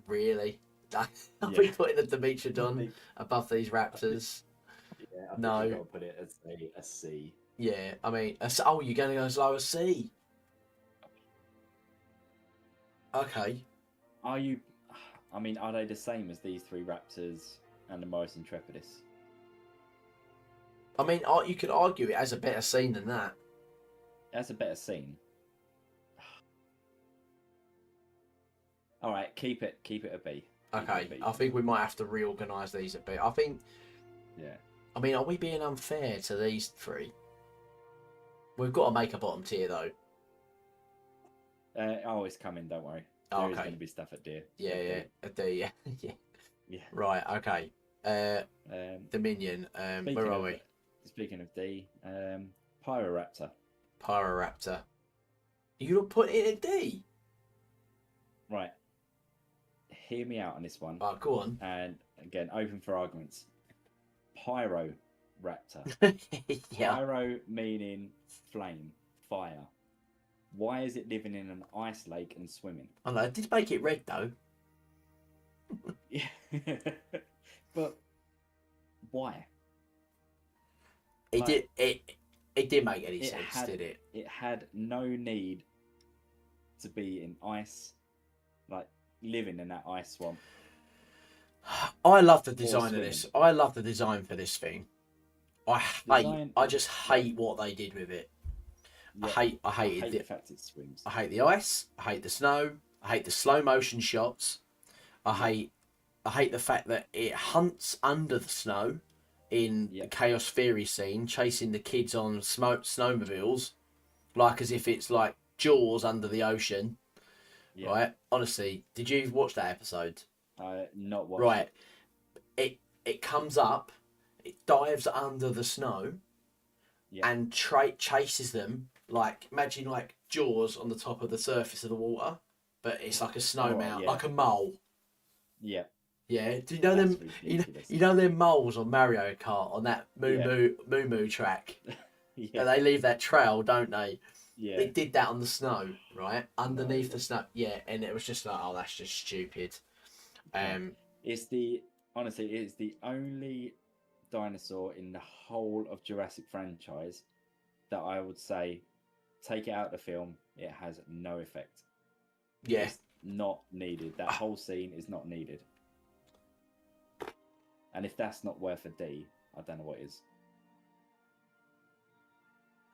really? I'd be putting the Dimetrodon above these raptors. Yeah, I think I've got to put it as a C. Yeah, I mean, you're going to go as low as C? Okay. Are they the same as these three raptors and the Morris Intrepidus? I mean, you could argue it has a better scene than that. It has a better scene. All right, keep it a B. Okay, I think we might have to reorganise these a bit. I think. Yeah. I mean, are we being unfair to these three? We've got to make a bottom tier though. It's coming. Don't worry. There is going to be stuff at D. Yeah. Yeah. Right. Okay. Dominion. Where are we? Speaking of D, Pyroraptor. Pyroraptor. You don't put it in D. Right. Hear me out on this one. Oh, go on. And again, open for arguments. Pyroraptor. Yeah. Pyro meaning flame, fire. Why is it living in an ice lake and swimming? I know. It did make it red though. Yeah. But why? It Like, did. It didn't make any it sense, had did it? it had no need to be in ice, like living in that ice swamp. I love the design of swimming. this. I love the design for this thing. Design- I just hate what they did with it. Yeah, I hated hate the fact it swims. I hate the ice. I hate the snow. I hate the slow motion shots. I hate the fact that it hunts under the snow in the Chaos Theory scene, chasing the kids on snowmobiles, like as if it's like Jaws under the ocean. Yeah. Right? Honestly, did you watch that episode? Not watched. Right. It comes up, it dives under the snow, and chases them. Like, imagine like Jaws on the top of the surface of the water, but it's like a snow mound, like a mole. Yeah. Yeah. Do you know them? You know them moles on Mario Kart on that Moo track. Yeah. They leave that trail, don't they? Yeah. They did that on the snow, right? Underneath the snow. Yeah, and it was just like, oh, that's just stupid. It's the only dinosaur in the whole of Jurassic franchise that I would say, take it out of the film, it has no effect. Yeah. It's not needed. That whole scene is not needed. And if that's not worth a D, I don't know what is.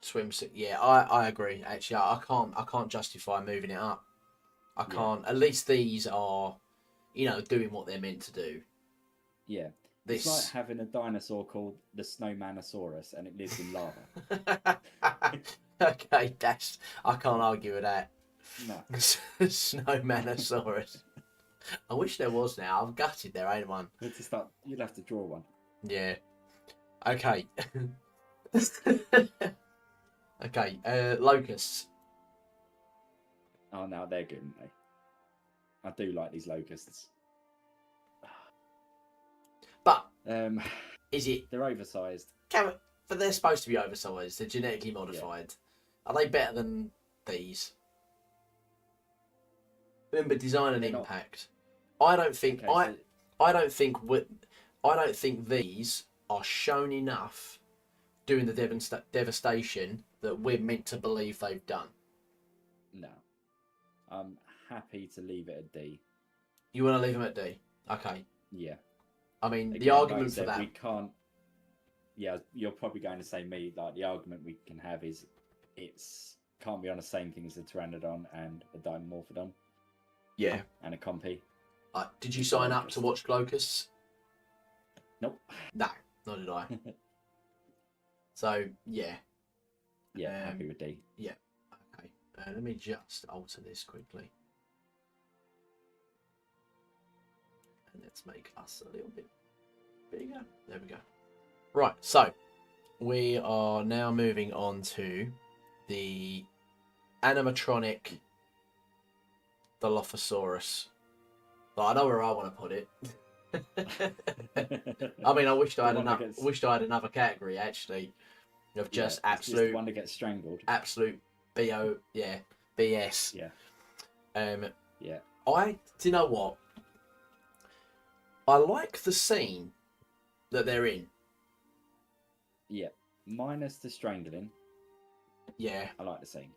Swimsuit. Yeah, I agree. Actually, I can't justify moving it up. I can't. At least these are, doing what they're meant to do. Yeah. It's like having a dinosaur called the Snowmanosaurus and it lives in lava. Okay, I can't argue with that. No. Snowmanosaurus. I wish there was now. I'm gutted there ain't one. You'll have to draw one. Yeah. Okay. Okay, locusts. Oh, no, they're good, aren't they? I do like these locusts. But is it? They're oversized. But they're supposed to be oversized. They're genetically modified. Yeah. Are they better than these? Remember, design and impact. I don't think I don't think these are shown enough doing the devastation that we're meant to believe they've done. No, I'm happy to leave it at D. You want to leave them at D? Okay. Yeah. I mean, the argument for that. We can't. Yeah, you're probably going to say me. Like, the argument we can have is it's can't be on the same thing as a pteranodon and a dimorphodon. Yeah. And a compy. Did you sign up to watch Locusts? Nope. No, nor did I. So, yeah. Yeah, happy with D. Yeah. Okay. Let me just alter this quickly. And let's make us a little bit bigger. There we go. Right, so we are now moving on to the animatronic Dilophosaurus. But I know where I want to put it. I mean, I wished I had another category actually of just absolute just one that gets strangled. Absolute BS. Yeah. Yeah. Do you know what? I like the scene that they're in. Yeah. Minus the strangling. Yeah. I like the scene.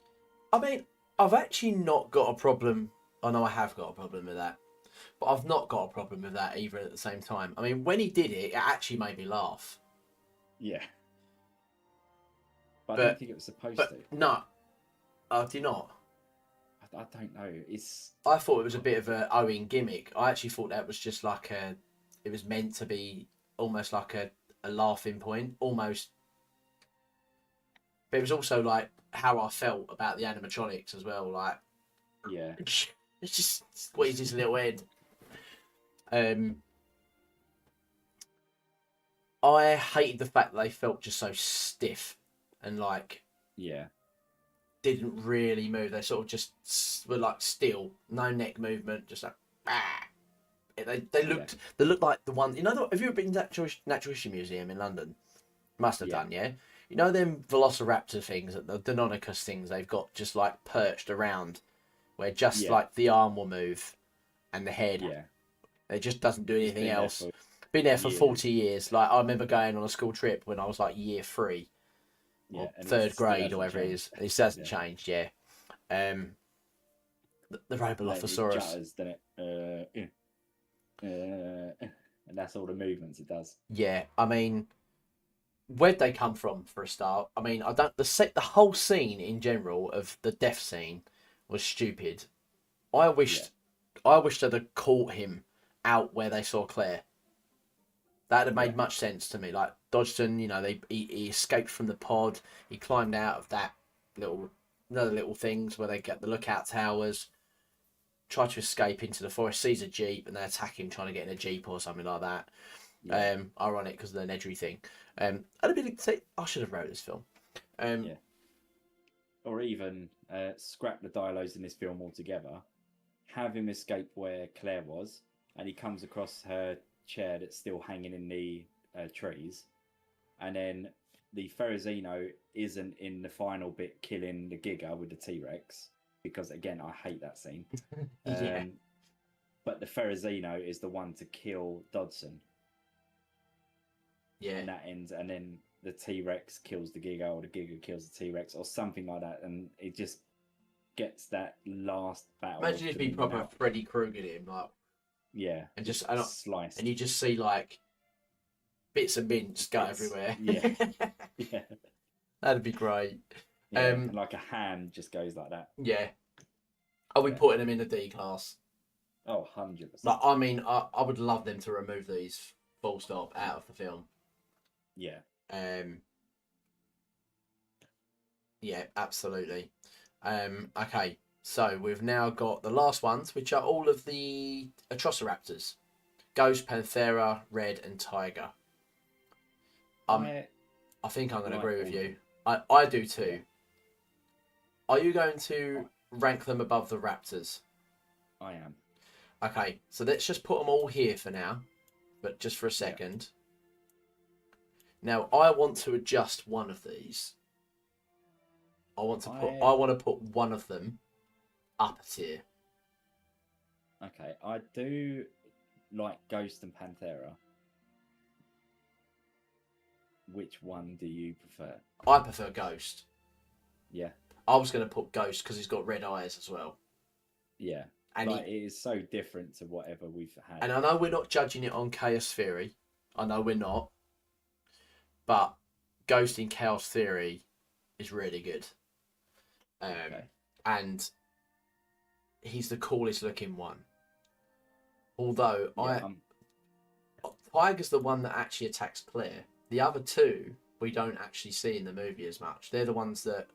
I mean, I've actually not got a problem. I know I have got a problem with that. But I've not got a problem with that either at the same time. I mean, when he did it, it actually made me laugh. Yeah. But I don't think it was supposed to. No. Do you not? I don't know. I thought it was a bit of a Owen gimmick. I actually thought that was just like it was meant to be almost like a laughing point, almost. But it was also like how I felt about the animatronics as well. Like, yeah, it's just squeezed his little head. I hated the fact that they felt just so stiff and like, yeah, didn't really move. They sort of just were like still, no neck movement, just like, bah. They looked like the one. You know, have you ever been to Natural History Museum in London? Must have Yeah. done, yeah. You know them Velociraptor things, the Deinonychus things they've got just like perched around, where just Yeah. like the arm will move and the head. Yeah. It just doesn't do It's anything been there else. for Been there for years. 40 years. Like I remember going on a school trip when I was like year 3 Yeah, or and it third still grade or hasn't whatever it changed. is. It hasn't Yeah. changed, yeah. The It Robelophosaurus. jutters, doesn't it? And that's all the movements it does. Yeah, I mean, where'd they come from for a start? I mean, I don't. The whole scene in general of the death scene was stupid. I wished, I wished they'd have caught him out where they saw Claire. That'd have made Yeah. much sense to me. Like Dodgson, you know, he escaped from the pod. He climbed out of that another little things where they get the lookout towers. Tried to escape into the forest, sees a jeep, and they attack him trying to get in a jeep or something like that. Yeah. Ironic because of the Nedry thing. I'd have been. I should have wrote this film. Yeah. Or even scrap the dialogues in this film altogether. Have him escape where Claire was, and he comes across her chair that's still hanging in the trees, and then the Ferrazino isn't in the final bit killing the Giga with the T-Rex, because again I hate that scene. Yeah. But the Ferrazino is the one to kill Dodson, Yeah. and that ends, and then the T-Rex kills the Giga, or the Giga kills the T-Rex, or something like that, and it just gets that last battle. Imagine if he proper Freddy Krueger him, like, yeah, and just sliced, and you just see like bits of mince go Bits, everywhere. yeah. Yeah, That'd be great. yeah, and like a hand just goes like that. Yeah. Are we Yeah. putting them in the D class? Oh, 100%. Like, I mean, I would love them to remove these full stop out of the film. Yeah. Yeah, absolutely. Okay, so we've now got the last ones, which are all of the Atrociraptors: Ghost, Panthera, Red, and Tiger. I think I'm going to like agree with all you. of I do too. Yeah. Are you going to rank them above the Raptors? I am. Okay, so let's just put them all here for now, but just for a second. Now, I want to adjust one of these. I want to put one of them up a tier. Okay, I do like Ghost and Panthera. Which one do you prefer? I prefer Ghost. Yeah. I was going to put Ghost because he's got red eyes as well. Yeah. And it is so different to whatever we've had. And I know we're not judging it on Chaos Theory. I know we're not. But Ghost in Chaos Theory is really good. Okay. And he's the coolest looking one. Although Tiger's the one that actually attacks Claire. The other two we don't actually see in the movie as much. They're the ones that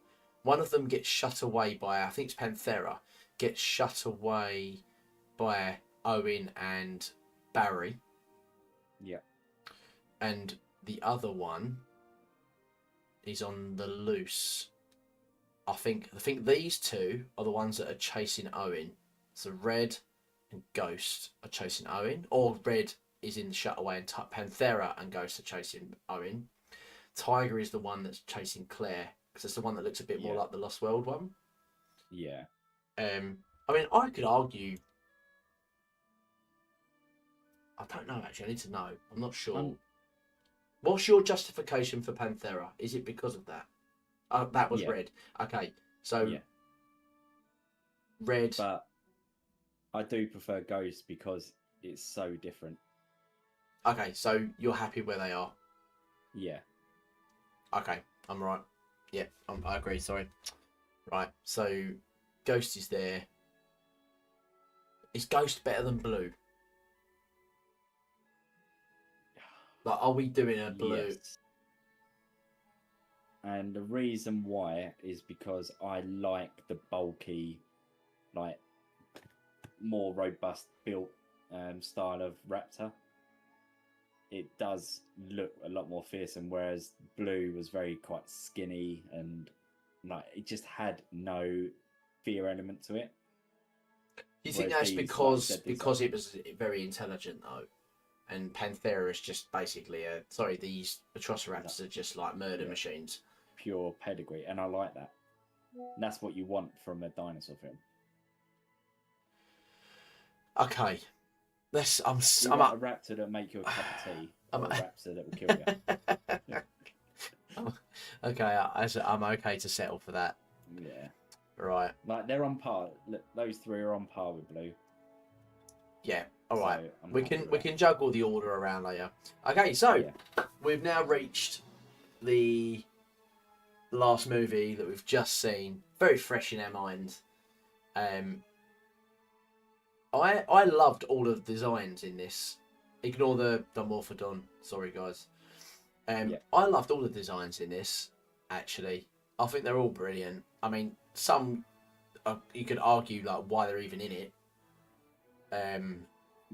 one of them gets shut away by, I think it's Panthera, gets shut away by Owen and Barry. Yeah. And the other one is on the loose. I think these two are the ones that are chasing Owen. So Red and Ghost are chasing Owen, or Red is in the shutaway and Panthera and Ghost are chasing Owen. Tiger is the one that's chasing Claire because it's the one that looks a bit more like the Lost World one. Yeah. I mean, I could argue. I don't know actually. I need to know. I'm not sure. What's your justification for Panthera? Is it because of that? That was Red. Okay, so Red. But I do prefer Ghost because it's so different. Okay, so you're happy where they are? Yeah. Okay, I'm right. Yeah, I agree. Sorry. Right, so Ghost is there. Is Ghost better than Blue? Like, are we doing a Blue? Yes. And the reason why is because I like the bulky, like more robust built style of Raptor. It does look a lot more fearsome, whereas Blue was quite skinny and like it just had no fear element to it. Do you think Whereas that's these, like you because said, these it was very intelligent though, and Panthera is just basically these Atrociraptors are just like murder Yeah. machines. pure pedigree, and I like that. And that's what you want from a dinosaur film. Okay, let's. You I'm want up. a raptor that make you a cup of tea, I'm or a raptor that will kill you. Okay, I'm okay to settle for that. Yeah, Right. like they're on par. Look, those three are on par with Blue. Yeah. All right. So I'm We happy can with we that. can juggle the order around later. Okay, so Yeah. we've now reached the last movie that we've just seen, very fresh in our minds. I loved all of the designs in this. Ignore the Morphodon. Sorry, guys. Yeah. I loved all the designs in this. Actually, I think they're all brilliant. I mean, some you could argue like why they're even in it.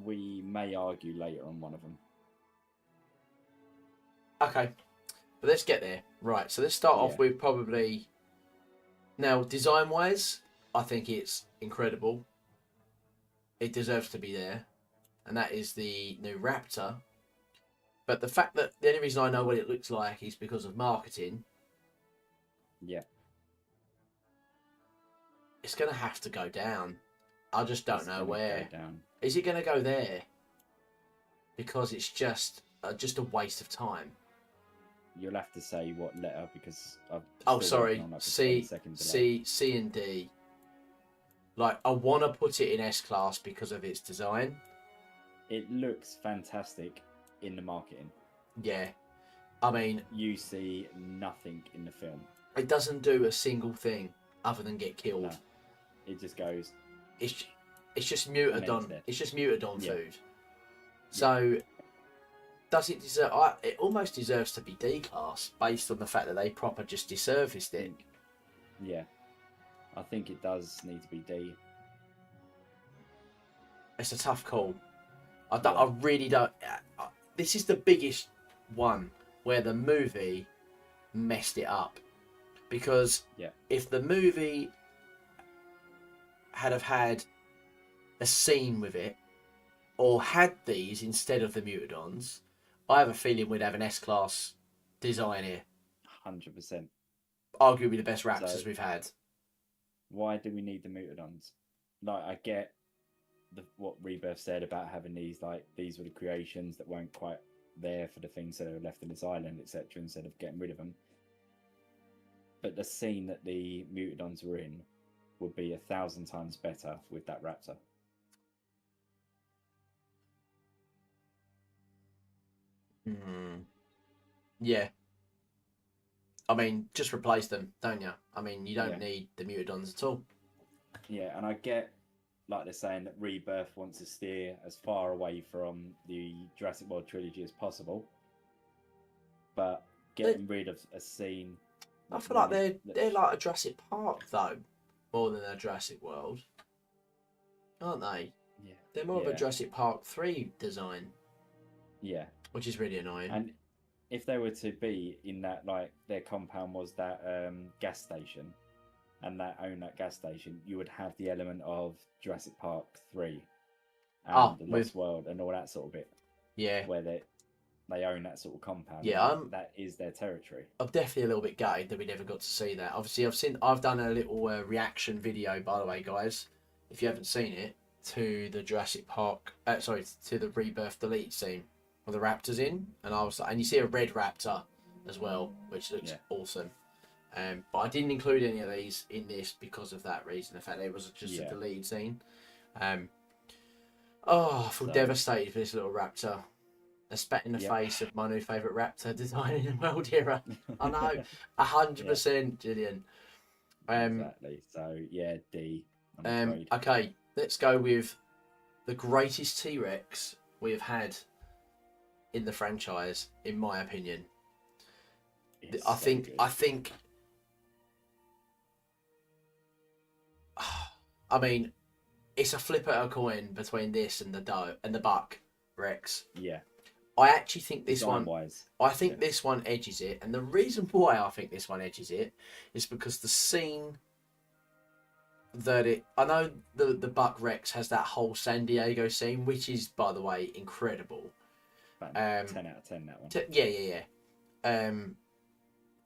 We may argue later on one of them. Okay, but let's get there. Right. So let's start off Yeah. with probably. Now, design-wise, I think it's incredible. It deserves to be there, and that is the new Raptor. But the fact that the only reason I know what it looks like is because of marketing, Yeah. it's going to have to go down. I just don't It's know gonna where. go down. Is it going to go there? Because it's just a waste of time. You'll have to say what letter because I've. Oh, still sorry. working on, like, a C, 20-second delay. C and D. Like, I want to put it in S class because of its design. It looks fantastic in the marketing. Yeah. I mean, You see nothing in the film. it doesn't do a single thing other than get killed. No. It just goes. It's just And it's mutadon. there. It's just mutadon Yeah. food. So does it deserve? It almost deserves to be D class based on the fact that they proper just deserviced it. Yeah. I think it does need to be D. It's a tough call. I Yeah. really don't. This is the biggest one where the movie messed it up, because if the movie had have had a scene with it, or had these instead of the mutadons, I have a feeling we'd have an S class design here. 100%. Arguably the best Raptors So- we've had. Why do we need the mutadons? Like, I get what Rebirth said about having these, like, these were the creations that weren't quite there for the things that are left in this island, etc., instead of getting rid of them. But the scene that the mutadons were in would be 1,000 times better with that raptor. Yeah. I mean, just replace them, don't you? I mean, you don't Yeah. need the mutadons at all. Yeah, and I get, like they're saying, that Rebirth wants to steer as far away from the Jurassic World trilogy as possible. But getting rid of a scene... I feel like they're like a Jurassic Park though, more than a Jurassic World, aren't they? Yeah. They're more of a Jurassic Park 3 design, Yeah. which is really annoying. And if they were to be in that, like, their compound was that gas station, and that owned that gas station, you would have the element of Jurassic Park 3 and the Lost World and all that sort of bit. Yeah. Where they own that sort of compound. Yeah, that is their territory. I'm definitely a little bit gutted that we never got to see that. Obviously, I've done a little reaction video, by the way, guys. If you haven't seen it, to the Jurassic Park, to the Rebirth delete scene with the raptors in, and you see a red raptor as well, which looks awesome. But I didn't include any of these in this because of that reason. The fact that it was just a deleted scene. I feel devastated for this little raptor. A spat in the face of my new favourite raptor design in the world era. I know, 100%, Gillian. Exactly. So yeah, D. I'm afraid. Okay, let's go with the greatest T-Rex we have had in the franchise, in my opinion. I think. I mean, it's a flip of a coin between this and the Buck Rex. Yeah. I actually think this Design-wise, one. I think this one edges it, and the reason why I think this one edges it is because the scene that I know the Buck Rex has that whole San Diego scene, which is, by the way, incredible. But 10 out of 10, that one. Yeah.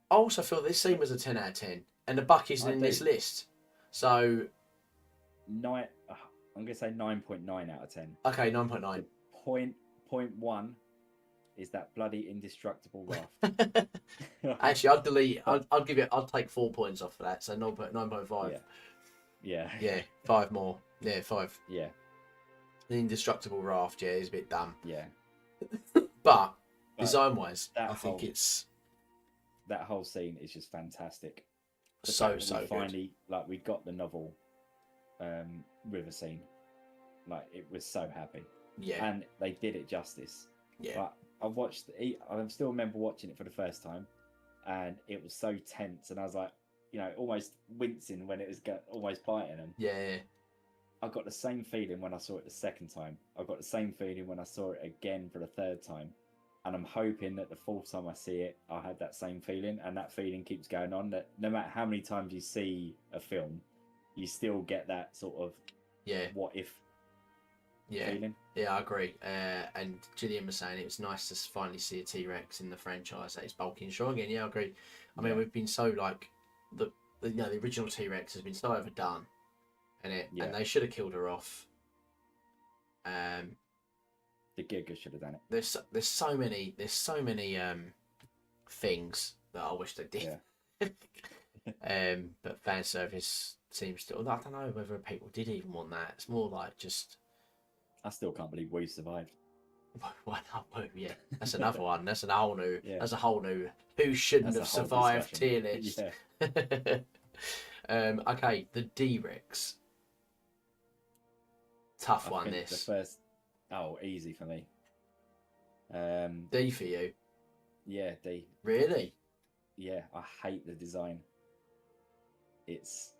I also feel this scene was a 10 out of 10, and the Buck isn't in this list. So I'm going to say 9.9 out of 10. Okay, 9.9. Point one is that bloody indestructible raft. Actually, I'd delete. I'll give it. I'll take 4 points off of that. So 9.5. Yeah. 5 more. Yeah, 5. Yeah. The indestructible raft. Yeah, is a bit dumb. Yeah. But design-wise, I think that whole scene is just fantastic. So finally, like, we got the novel river scene. Like, it was so happy. Yeah. And they did it justice. Yeah. But I still remember watching it for the first time, and it was so tense, and I was like, almost wincing when it was almost biting them. Yeah. I got the same feeling when I saw it the second time. I got the same feeling when I saw it again for the third time. And I'm hoping that the fourth time I see it, I had that same feeling, and that feeling keeps going on. That no matter how many times you see a film, you still get that sort of what if feeling. Yeah, I agree. And Gillian was saying it was nice to finally see a T-Rex in the franchise that is bulky and strong again. Yeah, I agree. I mean, we've been so like the original T-Rex has been so overdone, and they should have killed her off. The Giga should have done it. There's so many things that I wish they did. Yeah. But fan service seems to. I don't know whether people did even want that. It's more like just. I still can't believe we survived. Why not? Yeah, that's another one. That's a whole new. Yeah. That's a whole new. Who shouldn't have survived tier list? Yeah. Okay, the D-Rex. Tough one. This. The first. Oh, easy for me. D for you? Yeah, D. Really? Yeah, I hate the design. It's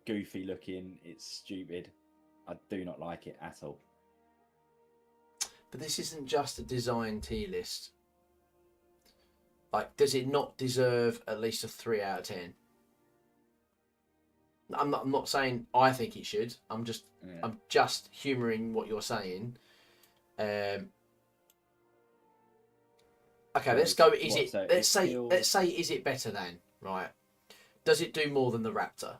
goofy looking. It's stupid. I do not like it at all. But this isn't just a design tier list. Like, does it not deserve at least a 3 out of 10? I'm not saying I think it should. I'm just humouring what you're saying. Okay, let's go. Let's say is it better than, right? Does it do more than the Raptor?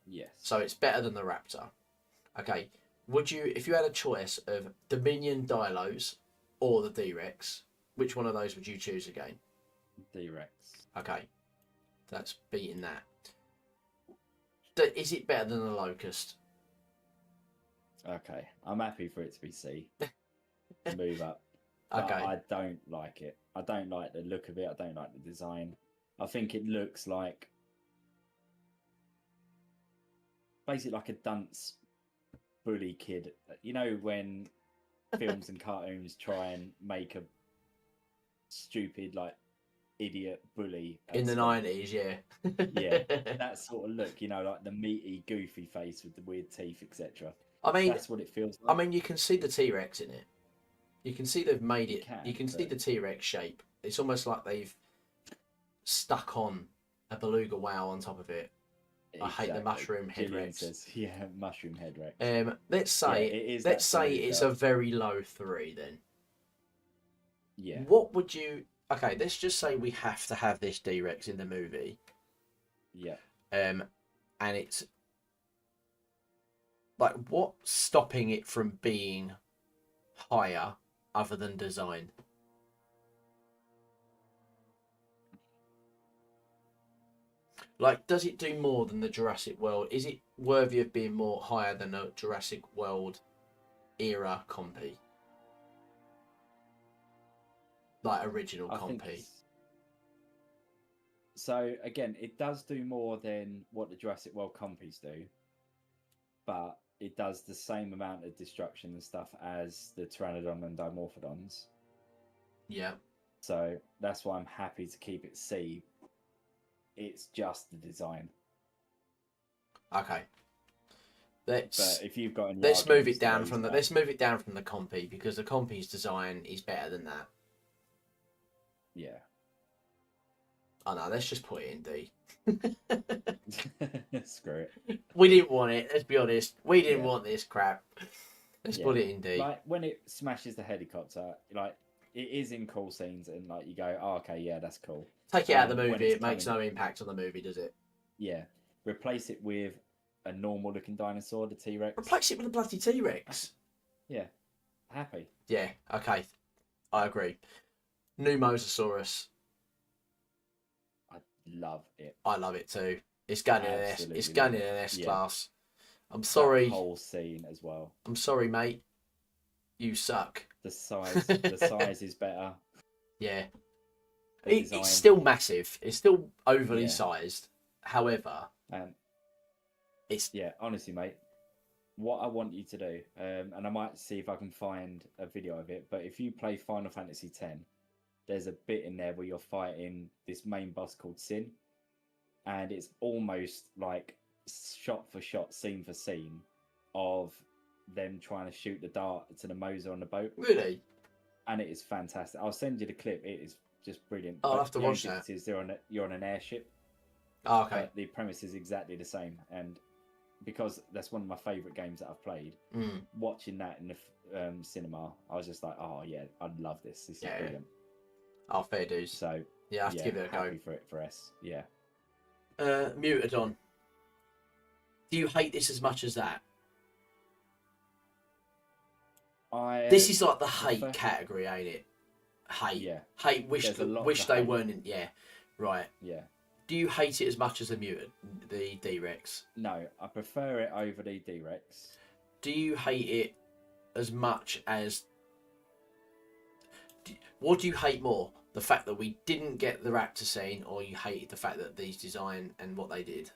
Yes. So it's better than the Raptor. Okay. Would you, if you had a choice of Dominion Dilos or the D-Rex, which one of those would you choose again? D-Rex. Okay. That's beating that. Is it better than the Locust? Okay. I'm happy for it to be C. Move up. Okay. I don't like it. I don't like the look of it. I don't like the design. I think it looks like basically like a dunce bully kid. You know when films and cartoons try and make a stupid like idiot bully in the 90s, yeah. Yeah, that sort of look, like the meaty goofy face with the weird teeth, etc. I mean, that's what it feels like. I mean, you can see the T-Rex in it. You can see they've made it. You can see the T-Rex shape. It's almost like they've stuck on a beluga whale on top of it. Exactly. I hate the mushroom head Rex. Yeah, mushroom head Rex. Let's say it's a very low 3 then. Yeah. What would you? Okay, let's just say we have to have this D-Rex in the movie. Yeah. And it's like, what's stopping it from being higher other than design? Like, does it do more than the Jurassic World? Is it worthy of being more higher than a Jurassic World era compy? Like original compy. So again, it does do more than what the Jurassic World compies do, but it does the same amount of destruction and stuff as the Pteranodon and Dimorphodons. Yeah. So that's why I'm happy to keep it C. It's just the design. Okay. But if you've got any, let's move it down from the compy, because the compy's design is better than that. Yeah. Oh no, let's just put it in D. Screw it. We didn't want it. Let's be honest. We didn't Yeah. want this crap. Let's Yeah. put it in D. Like when it smashes the helicopter, like it is in cool scenes, and like you go, oh, okay, yeah, that's cool. Take it out of the when movie. it's It makes coming- no impact on the movie, does it? Yeah. Replace it with a normal looking dinosaur, the T Rex. Replace it with a bloody T-Rex. Yeah. Happy. Yeah. Okay. I agree. New Mosasaurus. I love it. I love it too. It's going in an S. Absolutely It's going in love an it. S Yeah. class. I'm That sorry. whole scene as well. I'm sorry, mate. You suck. The size is better. Yeah. The design. It's still massive. It's still overly Yeah. sized. However, it's Yeah, honestly, mate. What I want you to do, and I might see if I can find a video of it, but if you play Final Fantasy X, there's a bit in there where you're fighting this main boss called Sin, and it's almost like shot for shot, scene for scene of them trying to shoot the dart to the Moser on the boat, really. and it is fantastic. I'll send you the clip. It is just brilliant. I'll But have to the only watch that. difference is you're on an airship. Oh, okay. But the premise is exactly the same, and because that's one of my favourite games that I've played, Mm. watching that in the cinema, I was just like, oh yeah, I'd love this. This is Yeah. brilliant. Oh, fair dues. So Yeah, I have to give it a happy go. for it for S. Yeah. Mutadon. Do you hate this as much as that? This is like the hate prefer- category, ain't it? Hate. Yeah. Hate. Wish There's a lot wish to they hate. weren't in. Yeah. Right. Yeah. Do you hate it as much as the D-Rex? No, I prefer it over the D-Rex. Do you hate it as much as? What do you hate more? The fact that we didn't get the raptor scene, or you hated the fact that these design and what they did?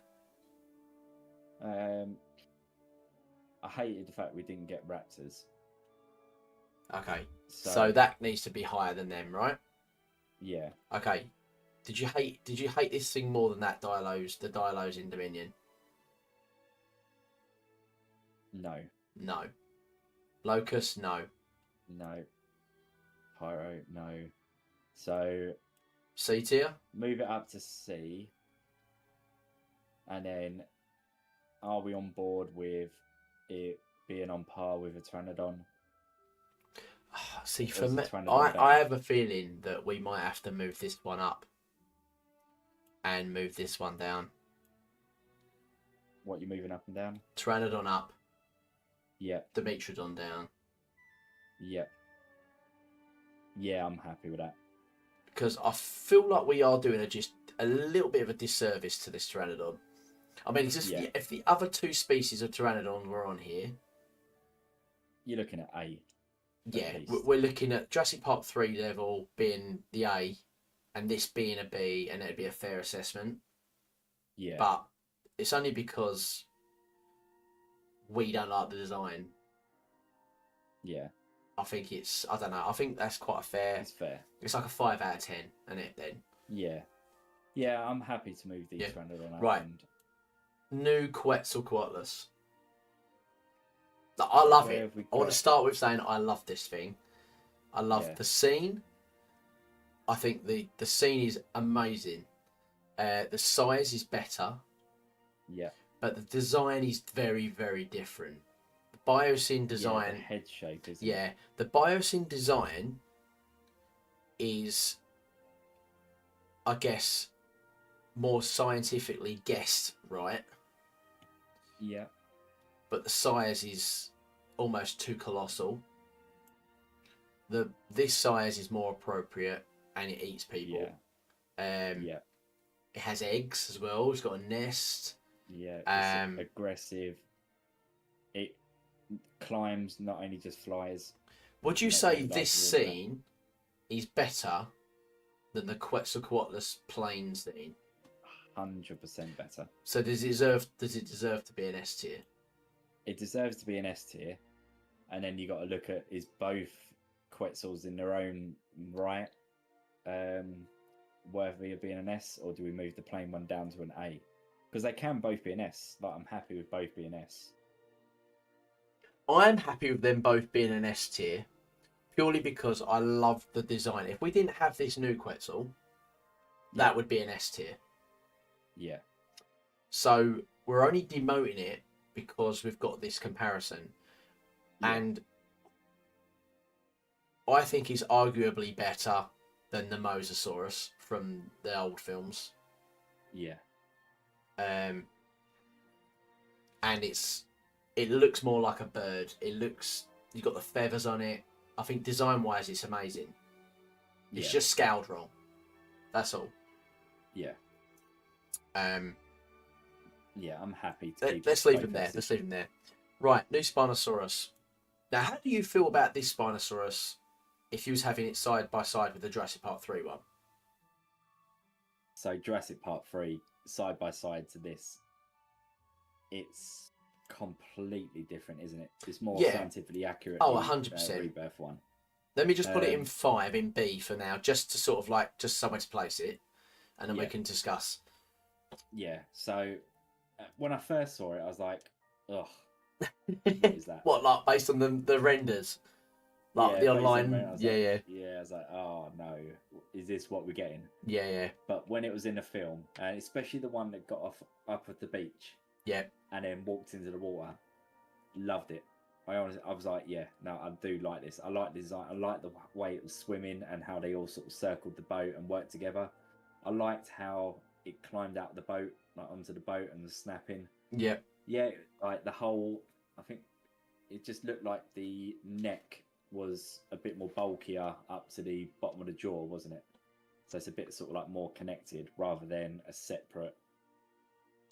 I hated the fact we didn't get raptors. Okay. So that needs to be higher than them, right? Yeah. Okay. Did you hate this thing more than that the Dilos in Dominion? No. No. Locust, no. No. Pyro, no. So C tier? move it up to C. And then are we on board with it being on par with a Pteranodon? See, Or for is me, the Pteranodon better? I have a feeling that we might have to move this one up and move this one down. What, you moving up and down? Pteranodon up, Yep. Dimetrodon down. Yep. Yeah, I'm happy with that. Because I feel like we are doing just a little bit of a disservice to this Pteranodon. I mean, it's just Yeah. if the other two species of Pteranodon were on here, You're looking at A. yeah, least. we're looking at Jurassic Park 3 level being the A and this being a B, and it'd be a fair assessment. Yeah. But it's only because we don't like the design. Yeah. I think it's, I don't know, I think that's quite a fair, It's fair. it's like a 5 out of 10, isn't it then? Yeah. Yeah, I'm happy to move these Yeah. Pteranodon up. Right. And New Quetzalcoatlus. I love where it. have we I want got- to start with saying I love this thing. I love Yeah. the scene. I think the scene is amazing. The size is better, Yeah. but the design is very, very different. The Biosyn Yeah, design, the head shape, isn't yeah, it? the Biosyn design is, I guess, more scientifically guessed, right? Yeah. But the size is almost too colossal. This size is more appropriate, and it eats people. Yeah. Yeah. Yeah. It has eggs as well. It's got a nest. Yeah. Um, It's aggressive. It climbs, not only just flies. Would you Like say the this dark water. scene is better than the Quetzalcoatlus plain scene? 100% better. So does it deserve to be an S tier? It deserves to be an S tier. And then you got to look at, is both Quetzals in their own right worthy of being an S, or do we move the plain one down to an A? Because they can both be an S. Like, I'm happy with both being S. I'm happy with them both being an S tier, purely because I love the design. If we didn't have this new Quetzal, that would be an S tier. Yeah. So we're only demoting it because we've got this comparison. Yeah. And I think it's arguably better than the Mosasaurus from the old films. Yeah. And it looks more like a bird. You've got the feathers on it. I think design-wise, it's amazing. It's just scaled wrong. That's all. Yeah. Yeah, I'm happy to keep Let's leave him there. Let's leave him there. Right, new Spinosaurus. Now, how do you feel about this Spinosaurus if you was having it side by side with the Jurassic Park 3 one? So Jurassic Park 3, side by side to this, it's completely different, isn't it? It's more scientifically accurate. Oh, 100%. Rebirth one. Let me just put it in 5 in B for now, just to sort of like, just somewhere to place it, and then we can discuss. Yeah, so when I first saw it, I was like, ugh, what is that? What, like based on the renders? Like the online? Yeah. Yeah, I was like, oh no, is this what we're getting? Yeah. But when it was in the film, and especially the one that got up at the beach, and then walked into the water, loved it. I was like, yeah, no, I do like this. I like the design. I like the way it was swimming and how they all sort of circled the boat and worked together. I liked how it climbed out the boat, like onto the boat and was snapping. Yeah, like the whole. I think it just looked like the neck was a bit more bulkier up to the bottom of the jaw, wasn't it? So it's a bit sort of like more connected rather than a separate.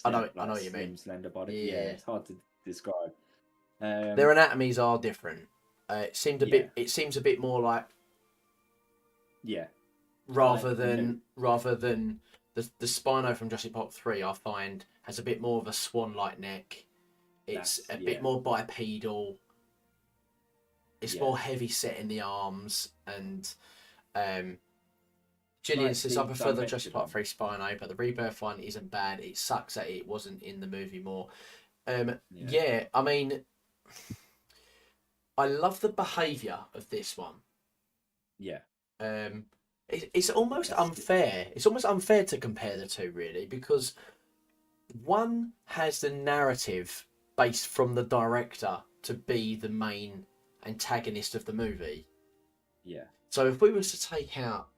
I know what you mean. Slender body. Yeah, it's hard to describe. Their anatomies are different. It seems a bit more like. Yeah. Rather than the Spino from Jurassic Park 3, I find has a bit more of a swan-like neck. It's a bit more bipedal. It's more heavy set in the arms, and Gillian says I prefer the Jurassic Park 3 Spino, but the Rebirth one isn't bad. It sucks that it wasn't in the movie more. I mean, I love the behaviour of this one. Yeah. It's almost unfair. It's almost unfair to compare the two, really, because one has the narrative based from the director to be the main antagonist of the movie. Yeah. So if we was to take out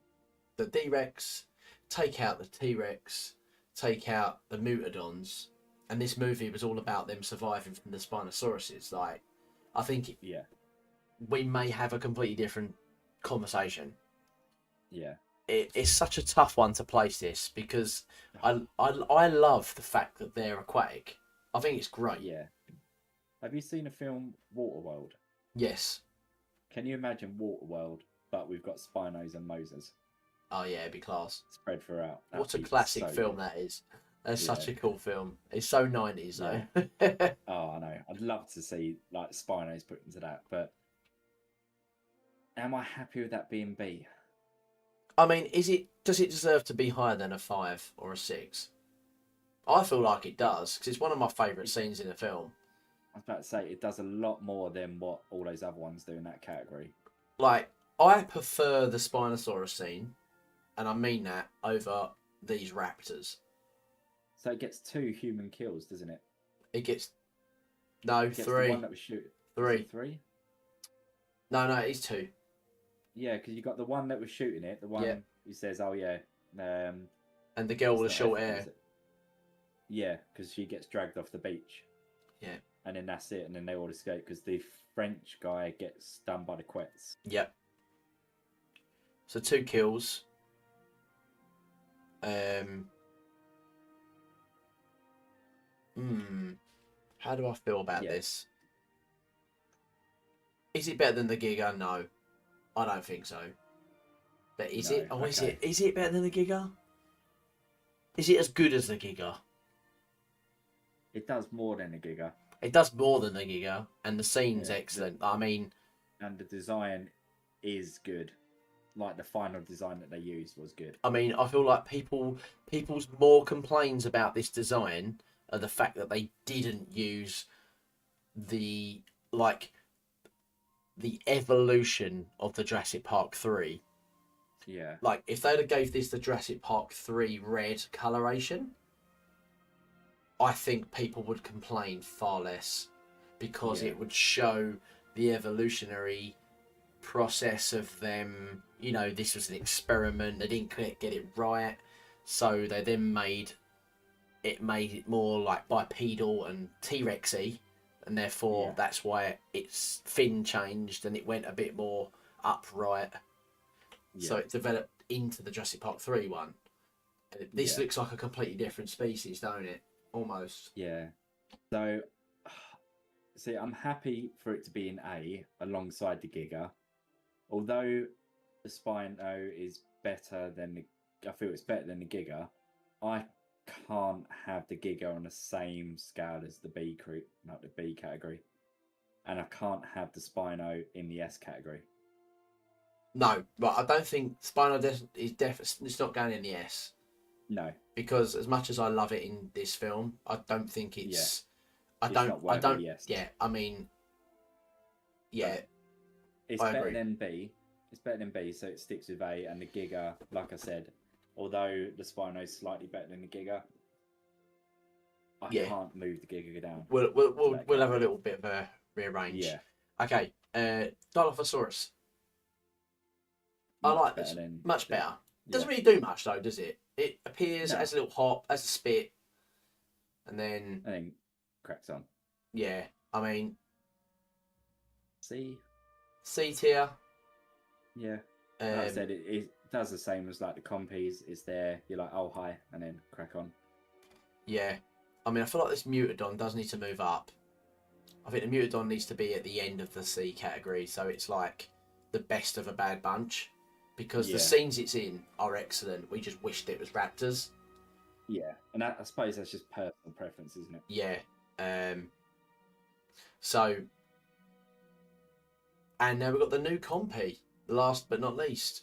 the D-Rex, take out the T-Rex, take out the Mutodons, and this movie was all about them surviving from the Spinosauruses, like, I think we may have a completely different conversation. Yeah. It's such a tough one to place this because I love the fact that they're aquatic. I think it's great. Yeah. Have you seen a film Waterworld? Yes. Can you imagine Waterworld, but we've got Spinos and Moses? Oh yeah, it'd be class. Spread throughout. What a classic film that is. That's such a cool film. It's so 90s though. Oh, I know. I'd love to see like Spinos put into that, but am I happy with that being B? I mean, does it deserve to be higher than a 5 or a 6? I feel like it does, because it's one of my favourite scenes in the film. I was about to say, it does a lot more than what all those other ones do in that category. Like, I prefer the Spinosaurus scene, and I mean that, over these raptors. So it gets 2 human kills, doesn't it? It gets... No, 3. The one that was shooting. 3. 3? No, it's 2. Yeah, because you got the one that was shooting it, the one who says, oh yeah. And the girl with the short hair. Yeah, because she gets dragged off the beach. Yeah. And then that's it, and then they all escape because the French guy gets done by the Quets. Yep. So 2 kills. How do I feel about this? Is it better than the Giga? No. I don't think so. But is it? Oh, okay. Is it better than the Giga? Is it as good as the Giga? It does more than the Giga. It does more than the Giga, and the scene's excellent. I mean, and the design is good. Like the final design that they used was good. I mean, I feel like people's more complaints about this design are the fact that they didn't use the evolution of the Jurassic Park 3. Yeah. Like, if they'd have gave this the Jurassic Park 3 red coloration, I think people would complain far less, because Yeah. it would show the evolutionary process of them. You know, this was an experiment. They didn't get it right, so they then made it more like bipedal and T-Rexy, and therefore Yeah. that's why its fin changed and it went a bit more upright. So Yeah. it developed into the Jurassic Park 3 one. And this Yeah. looks like a completely different species, don't it? Almost. Yeah. So, see, I'm happy for it to be in A alongside the Giga. Although the Spino is better than I feel it's better than the Giga. I can't have the Giga on the same scale as the not the B category, and I can't have the Spino in the S category. No, but I don't think Spino is definitely. It's not going in the S. No, Because as much as I love it in this film, I don't think it's. it's not worthy. I don't. Yes. Yeah, I mean. Yeah, it's I better agree. than B. It's better than B, so it sticks with A. And the Giga, like I said, although the Spino is slightly better than the Giga, I can't move the Giga down. We'll have a little bit of a rearrange. Yeah. Okay. Dilophosaurus. I like this. Much better. Doesn't really do much though, does it? It appears as a little hop, as a spit, and then cracks on. Yeah, I mean, C tier. Yeah. Like I said, it does the same as like the compies. It's there. You're like, oh hi, and then crack on. Yeah, I mean, I feel like this Mutadon does need to move up. I think the Mutadon needs to be at the end of the C category, so it's like the best of a bad bunch. Because the scenes it's in are excellent. We just wished it was raptors. Yeah, and I suppose that's just personal preference, isn't it? Yeah. So, and now we've got the new compy. Last but not least.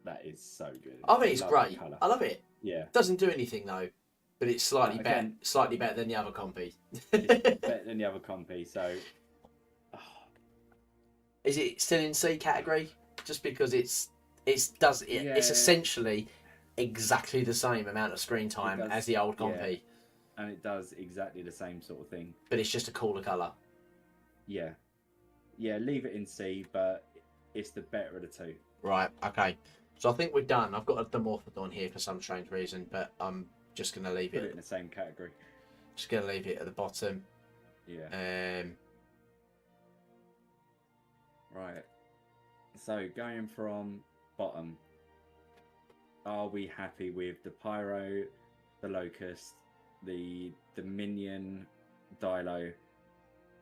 That is so good. I think it's great. I love it. Yeah. Doesn't do anything though, but it's slightly better. Slightly better than the other compy. It's better than the other compy. So, is it still in C category? Just because it's essentially exactly the same amount of screen time as the old compy. And it does exactly the same sort of thing. But it's just a cooler colour. Yeah. Yeah, leave it in C, but it's the better of the two. Right, okay. So I think we're done. I've got a Dimorphodon here for some strange reason, but I'm just going to leave Put it in the same category. Just going to leave it at the bottom. Yeah. Right. So going from bottom, are we happy with the Pyro, the Locust, the Minion Dilo,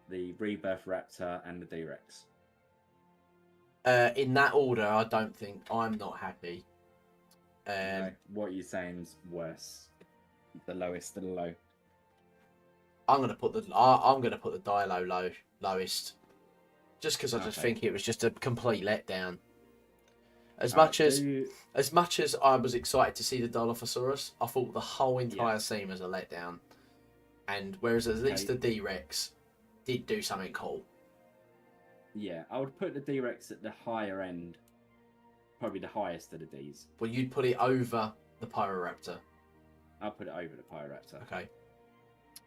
the Rebirth Raptor, and the D-Rex? In that order, I don't think I'm not happy. No, what you're saying is worse. The lowest of the low. I'm gonna put the Dilo lowest, just because I just think it was just a complete letdown. As much as I was excited to see the Dilophosaurus, I thought the whole entire scene was a letdown. And whereas at least the D-Rex did do something cool. Yeah, I would put the D-Rex at the higher end. Probably the highest of the Ds. Well, you'd put it over the Pyroraptor. I'll put it over the Pyroraptor. Okay.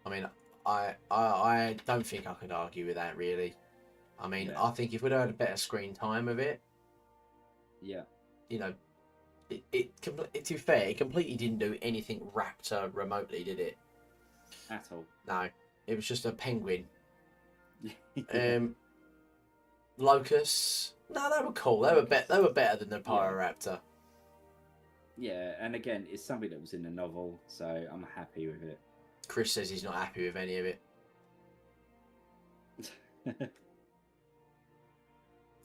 I mean, I don't think I could argue with that, really. I mean, I think if we'd had a better screen time of it... Yeah. You know, to be fair, it completely didn't do anything Raptor remotely, did it? At all. No. It was just a penguin. Locusts... No, they were cool. They were better than the Pyroraptor. Yeah, and again, it's something that was in the novel, so I'm happy with it. Chris says he's not happy with any of it.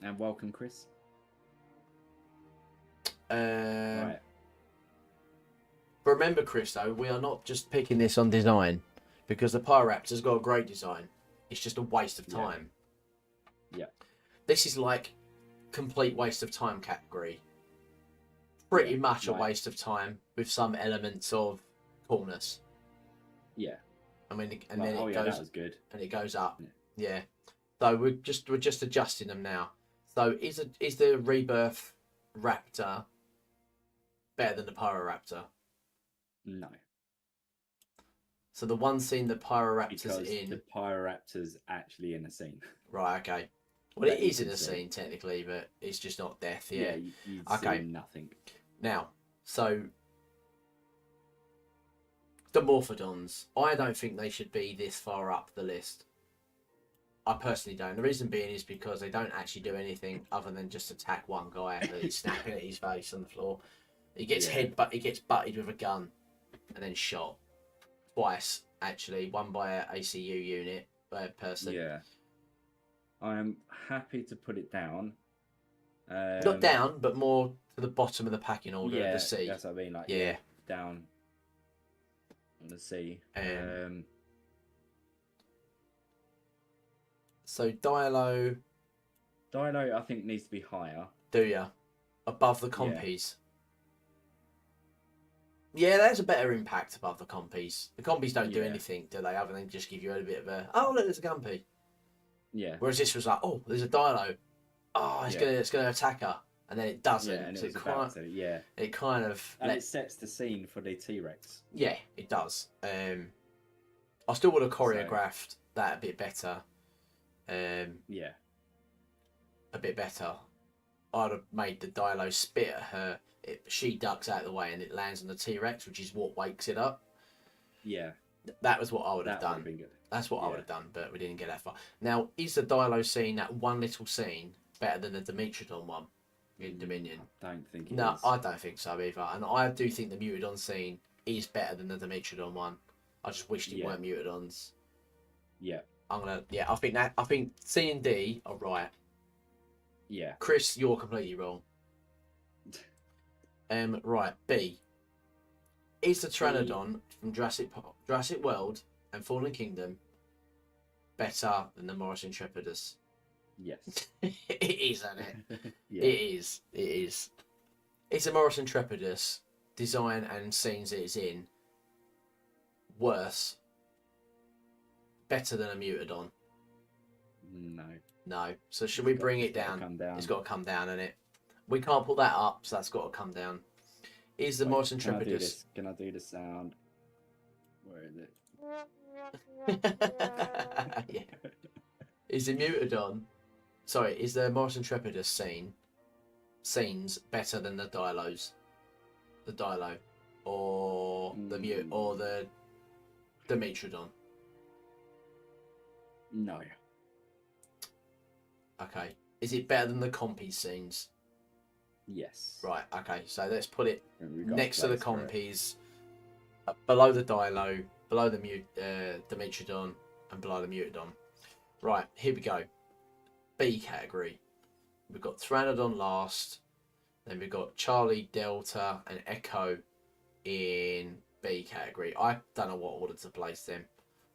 And welcome, Chris. Right. But remember, Chris, though, we are not just picking this on design, because the Pyroraptor's got a great design. It's just a waste of time. Yeah. This is like complete waste of time category. Pretty much a waste of time with some elements of coolness. Yeah. I mean, and then it goes. That was good. And it goes up. Yeah. So we're just adjusting them now. So is the Rebirth raptor better than the Pyroraptor? No, So the one scene the Pyroraptor's because in. the Pyroraptor's actually in a scene. Right, okay. Well, it That you is in can a see. scene technically, but it's just not death. Yeah. You'd Okay. see nothing. Now, so the Morphodons, I don't think they should be this far up the list. I personally don't. The reason being is because they don't actually do anything other than just attack one guy that is snapping at his face on the floor. He gets he gets butted with a gun and then shot twice. Actually, one by an ACU unit by a person. Yeah, I am happy to put it down. Not down, but more to the bottom of the packing order of Yeah, the C. that's what I mean. Like, Yeah. down on the C. So Dilo, Dilo, I think, needs to be higher. do ya? Above the compies. Yeah, there's a better impact above the compies. The compies don't do anything, do they? Other than just give you a bit of a, oh look, there's a compy. Yeah. Whereas this was like, oh, there's a Dilo. Oh, it's gonna attack her, and then it doesn't. Yeah, and so it was about to. Yeah. It kind of. And it sets the scene for the T-Rex. Yeah, it does. I still would have choreographed that a bit better. Yeah. A bit better. I'd have made the Dilo spit at her. She ducks out of the way and it lands on the T-Rex, which is what wakes it up. Yeah. That was what I would have That would done. have been good. That's what I would have done, but we didn't get that far. Now, is the Dilo scene, that one little scene, better than the Dimetrodon one in Dominion? Don't think it No, is. I don't think so either. And I do think the Mutodon scene is better than the Dimetrodon one. I just wished it weren't Mutodons. Yeah. I think C and D are right. Yeah. Chris, you're completely wrong. Right, B. Is the Pteranodon from Jurassic World and Fallen Kingdom better than the Morris Intrepidus? Yes. It is, isn't it? Yeah. It is. Is the Morris Intrepidus design and scenes that it's in worse? Better than a Mutodon? No. No. So should we bring it down? It's got to come down, innit? We can't put that up, so that's got to come down. Is the Morris Intrepidus? Can I do the sound? Where is it? Yeah. Is the Mutodon? Sorry, is the Morris Intrepidus scenes better than the Dilos? The Dilo, or the or the Dimetrodon? No. Okay. Is it better than the Compy scenes? Yes. Right. Okay. So let's put it We've got next to the place for it. Compies, below the Dilo, below the Dimetrodon, and below the Mutodon. Right. Here we go. B category. We've got Pteranodon last. Then we've got Charlie, Delta, and Echo in B category. I don't know what order to place them.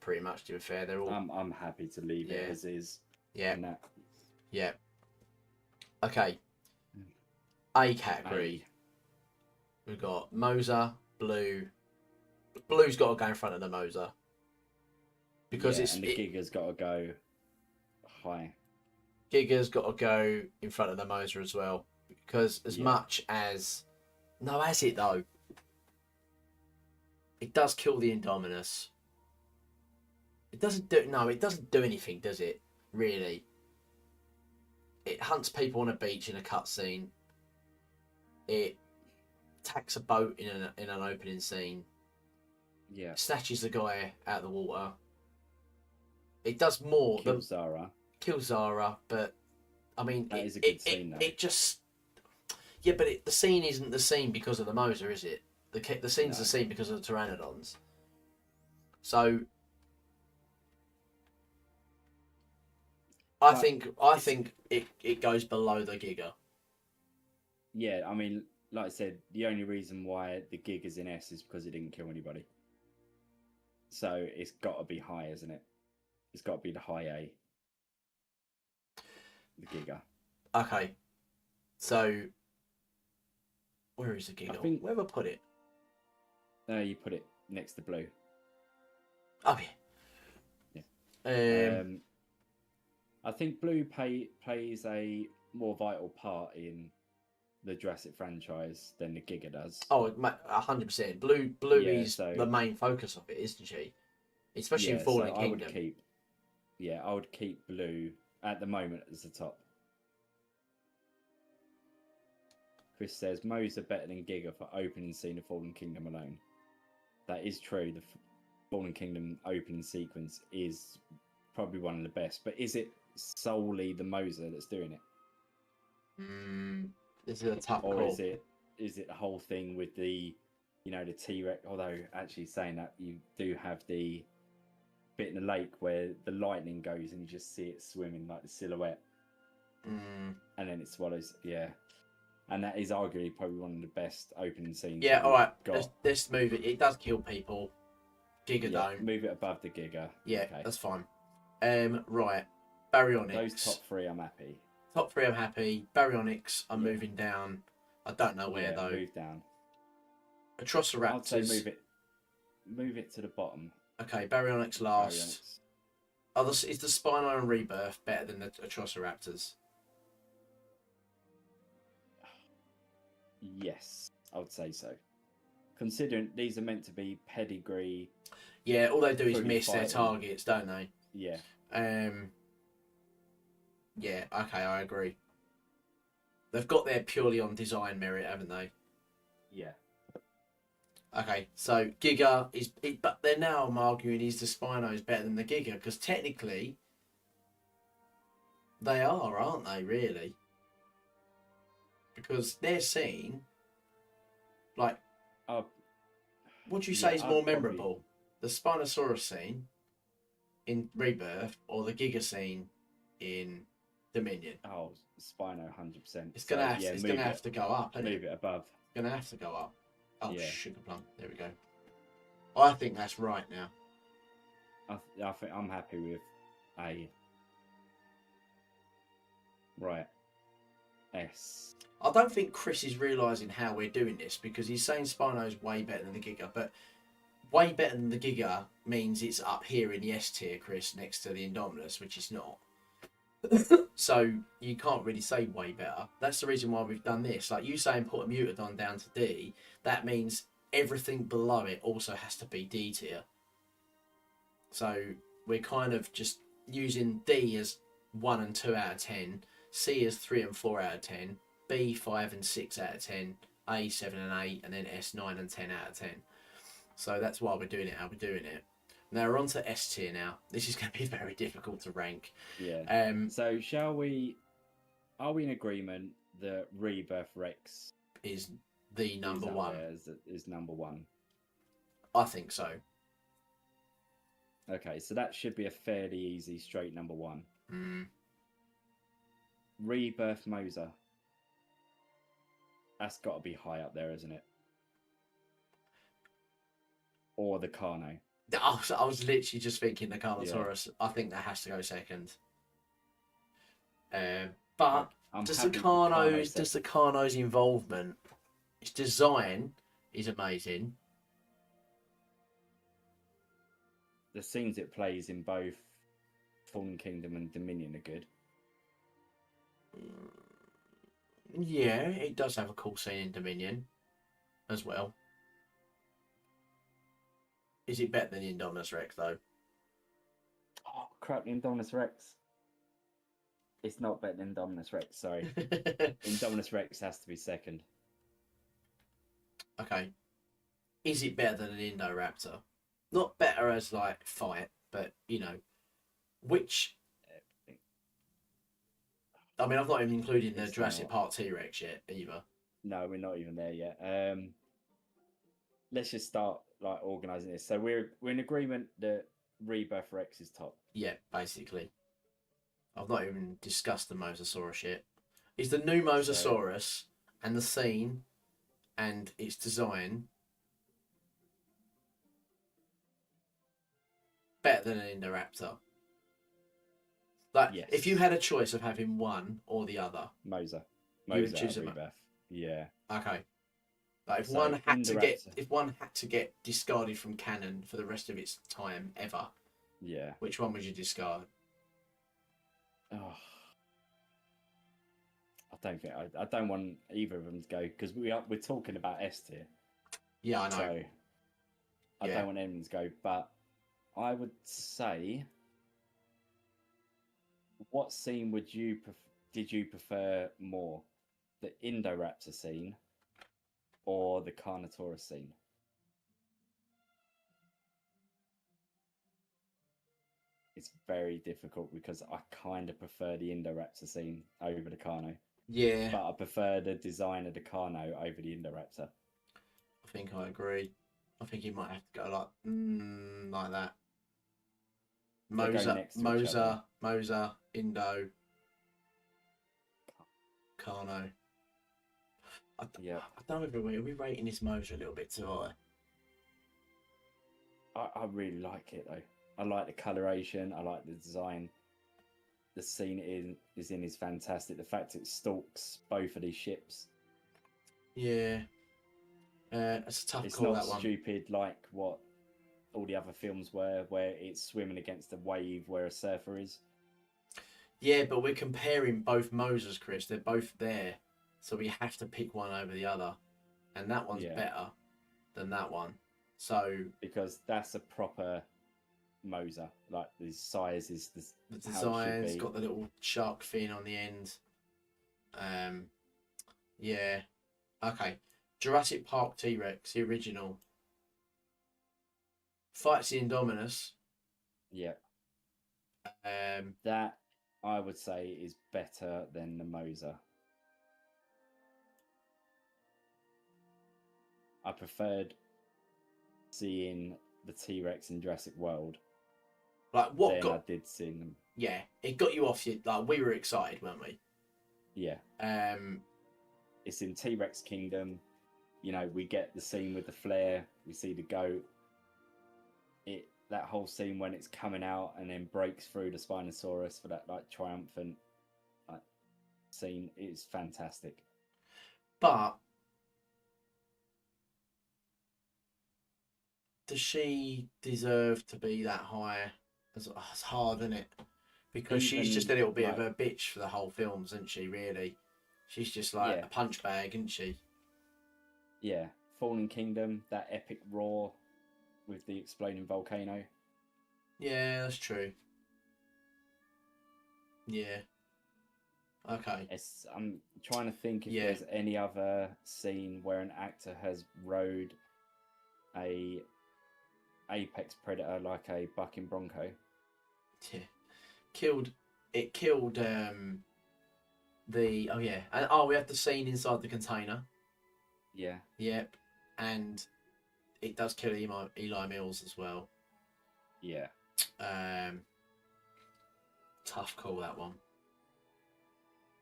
Pretty much, to be fair, they're all. I'm happy to leave it as is. Yeah. That. Yeah. Okay. A category. We've got Moser, Blue. Blue's got to go in front of the Moser. Because and the Giga's got to go high. Giga's got to go in front of the Moser as well. Because as much as... No, has it though? It does kill the Indominus. It doesn't do... No, it doesn't do anything, does it? Really? It hunts people on a beach in a cutscene. It attacks a boat in an opening scene. Yeah. Snatches the guy out of the water. It does more than Zara. Kill Zara, but I mean, that is a good scene, though. It just but the scene isn't the scene because of the Moser, is it? The scene's the scene because of the Pteranodons. So I think it goes below the Giga. Yeah, I mean, like I said, the only reason why the Gig is in S is because it didn't kill anybody. So it's got to be high, isn't it? It's got to be the high A. The Giga. Okay. So where is the Giga? Where have I put it? You put it next to Blue. Oh yeah. I think Blue plays a more vital part in the Jurassic franchise than the Giga does. Oh, 100%. Blue Yeah, is so- the main focus of it, isn't she? Especially in Yeah, Fallen so Kingdom. I would keep Blue at the moment as the top. Chris says Mo's are better than Giga for opening scene of Fallen Kingdom alone. That is true. The Fallen Kingdom opening sequence is probably one of the best. But is it solely the Moser that's doing it, This is a tough or call. is it the whole thing with the, the T-Rex? Although actually saying that, you do have the bit in the lake where the lightning goes and you just see it swimming like the silhouette, and then it swallows. Yeah. And that is arguably probably one of the best opening scenes. Yeah, all right. Got. Let's move it. It does kill people. Giga Yeah, don't. move it above the Giga. Yeah, okay. that's fine. Right. Baryonyx. Those top three, I'm happy. Top three, I'm happy. Baryonyx, I'm moving down. I don't know where though. Move down. Atrociraptors. I'd say move it to the bottom. Okay, Baryonyx last. Is the Spino and Rebirth better than the Atrociraptors? Yes, I would say so. Considering these are meant to be pedigree. Yeah, all they do is fully miss their fighting. targets, don't they? Yeah. Yeah, okay, I agree. They've got there purely on design merit, haven't they? Yeah. Okay, so Giga is... but then now I'm arguing is the Spino better than the Giga, because technically they are, aren't they, really? Because they're seen... Like, what do you say is more memorable? The Spinosaurus scene in Rebirth or the Giga scene in Dominion? Oh, Spino, 100%. It's gonna have to go up. Isn't Move it above. It's gonna have to go up. Oh, Yeah. sugar plum. There we go. I think that's right now. I think I'm happy with A. Right. S. I don't think Chris is realising how we're doing this because he's saying Spino's way better than the Giga, but way better than the Giga means it's up here in the S tier, Chris, next to the Indominus, which is not. So you can't really say way better. That's the reason why we've done this. Like you saying put a Mutodon down to D, that means everything below it also has to be D tier. So we're kind of just using D as 1 and 2 out of 10, C as 3 and 4 out of 10, B 5 and 6 out of 10, A 7 and 8, and then S 9 and 10 out of 10. So that's why we're doing it how we're doing it. Now we're on to S tier now. This is going to be very difficult to rank. Yeah. So are we in agreement that Rebirth Rex is the number one? Is number one. I think so. Okay, so that should be a fairly easy straight number one. Mm. Rebirth Moser. That's got to be high up there, isn't it? Or the Carno. I was literally just thinking the Carnotaurus. Yeah. I think that has to go second. But does the Carno's involvement, its design is amazing. The scenes it plays in both Fallen Kingdom and Dominion are good. Yeah, it does have a cool scene in Dominion as well. Is it better than the Indominus Rex, though? Oh, crap, the Indominus Rex. It's not better than Indominus Rex, sorry. Indominus Rex has to be second. Okay. Is it better than an Indoraptor? Not better as, like, fight, but, you know, which... I mean, I've not even included the Jurassic Park T-Rex yet, either. No, we're not even there yet. Let's just start like organising this. So we're in agreement that Rebirth Rex is top. Yeah, basically. I've not even discussed the Mosasaurus yet. Is the new Mosasaurus and the scene and its design better than an Indoraptor? Like, yes. If you had a choice of having one or the other, Moser would choose Rebirth. Yeah. Okay. Like if one had to get discarded from canon for the rest of its time ever, yeah, which one would you discard? Oh, I don't want either of them to go because we're talking about S tier. Yeah, I know. So I Yeah. don't want them to go, but I would say, what scene did you prefer more, the Indoraptor scene or the Carnotaurus scene? It's very difficult because I kind of prefer the Indoraptor scene over the Carno, Yeah, but I prefer the design of the Carno over the Indoraptor. I think I agree. I think he might have to go like that. They go next to each other. Moser, Indo, Carno. Yeah, I don't know if we're rating this Moser a little bit too high. I really like it though. I like the coloration. I like the design. The scene is fantastic. The fact it stalks both of these ships. Yeah, it's a tough It's call, not that one. stupid like what all the other films were, where it's swimming against a wave where a surfer is. Yeah, but we're comparing both Mosers, Chris. They're both there, so we have to pick one over the other, and that one's better than that one. So because that's a proper Moser, like the size is the design's got the little shark fin on the end. Yeah, okay. Jurassic Park T-Rex, the original, fights the Indominus. Yeah. Um, That I would say is better than the Moser. I preferred seeing the T-Rex in Jurassic World like what than got? I did seeing them. Yeah, it got you off your. Like we were excited, weren't we? Yeah. It's in T-Rex Kingdom. You know, we get the scene with the flare. We see the goat. That whole scene when it's coming out and then breaks through the Spinosaurus for that like triumphant scene is fantastic. But does she deserve to be that high? It's hard, isn't it? Because she's just a little bit of a bitch for the whole film, isn't she? Really, she's just like a punch bag, isn't she? Yeah, Fallen Kingdom, that epic roar with the exploding volcano. Yeah, that's true. Yeah. Okay. I'm trying to think if there's any other scene where an actor has rode a apex predator like a bucking bronco. Yeah. Killed the we have the scene inside the container. Yeah. Yep. And it does kill Eli Mills as well. Yeah. Tough call, that one.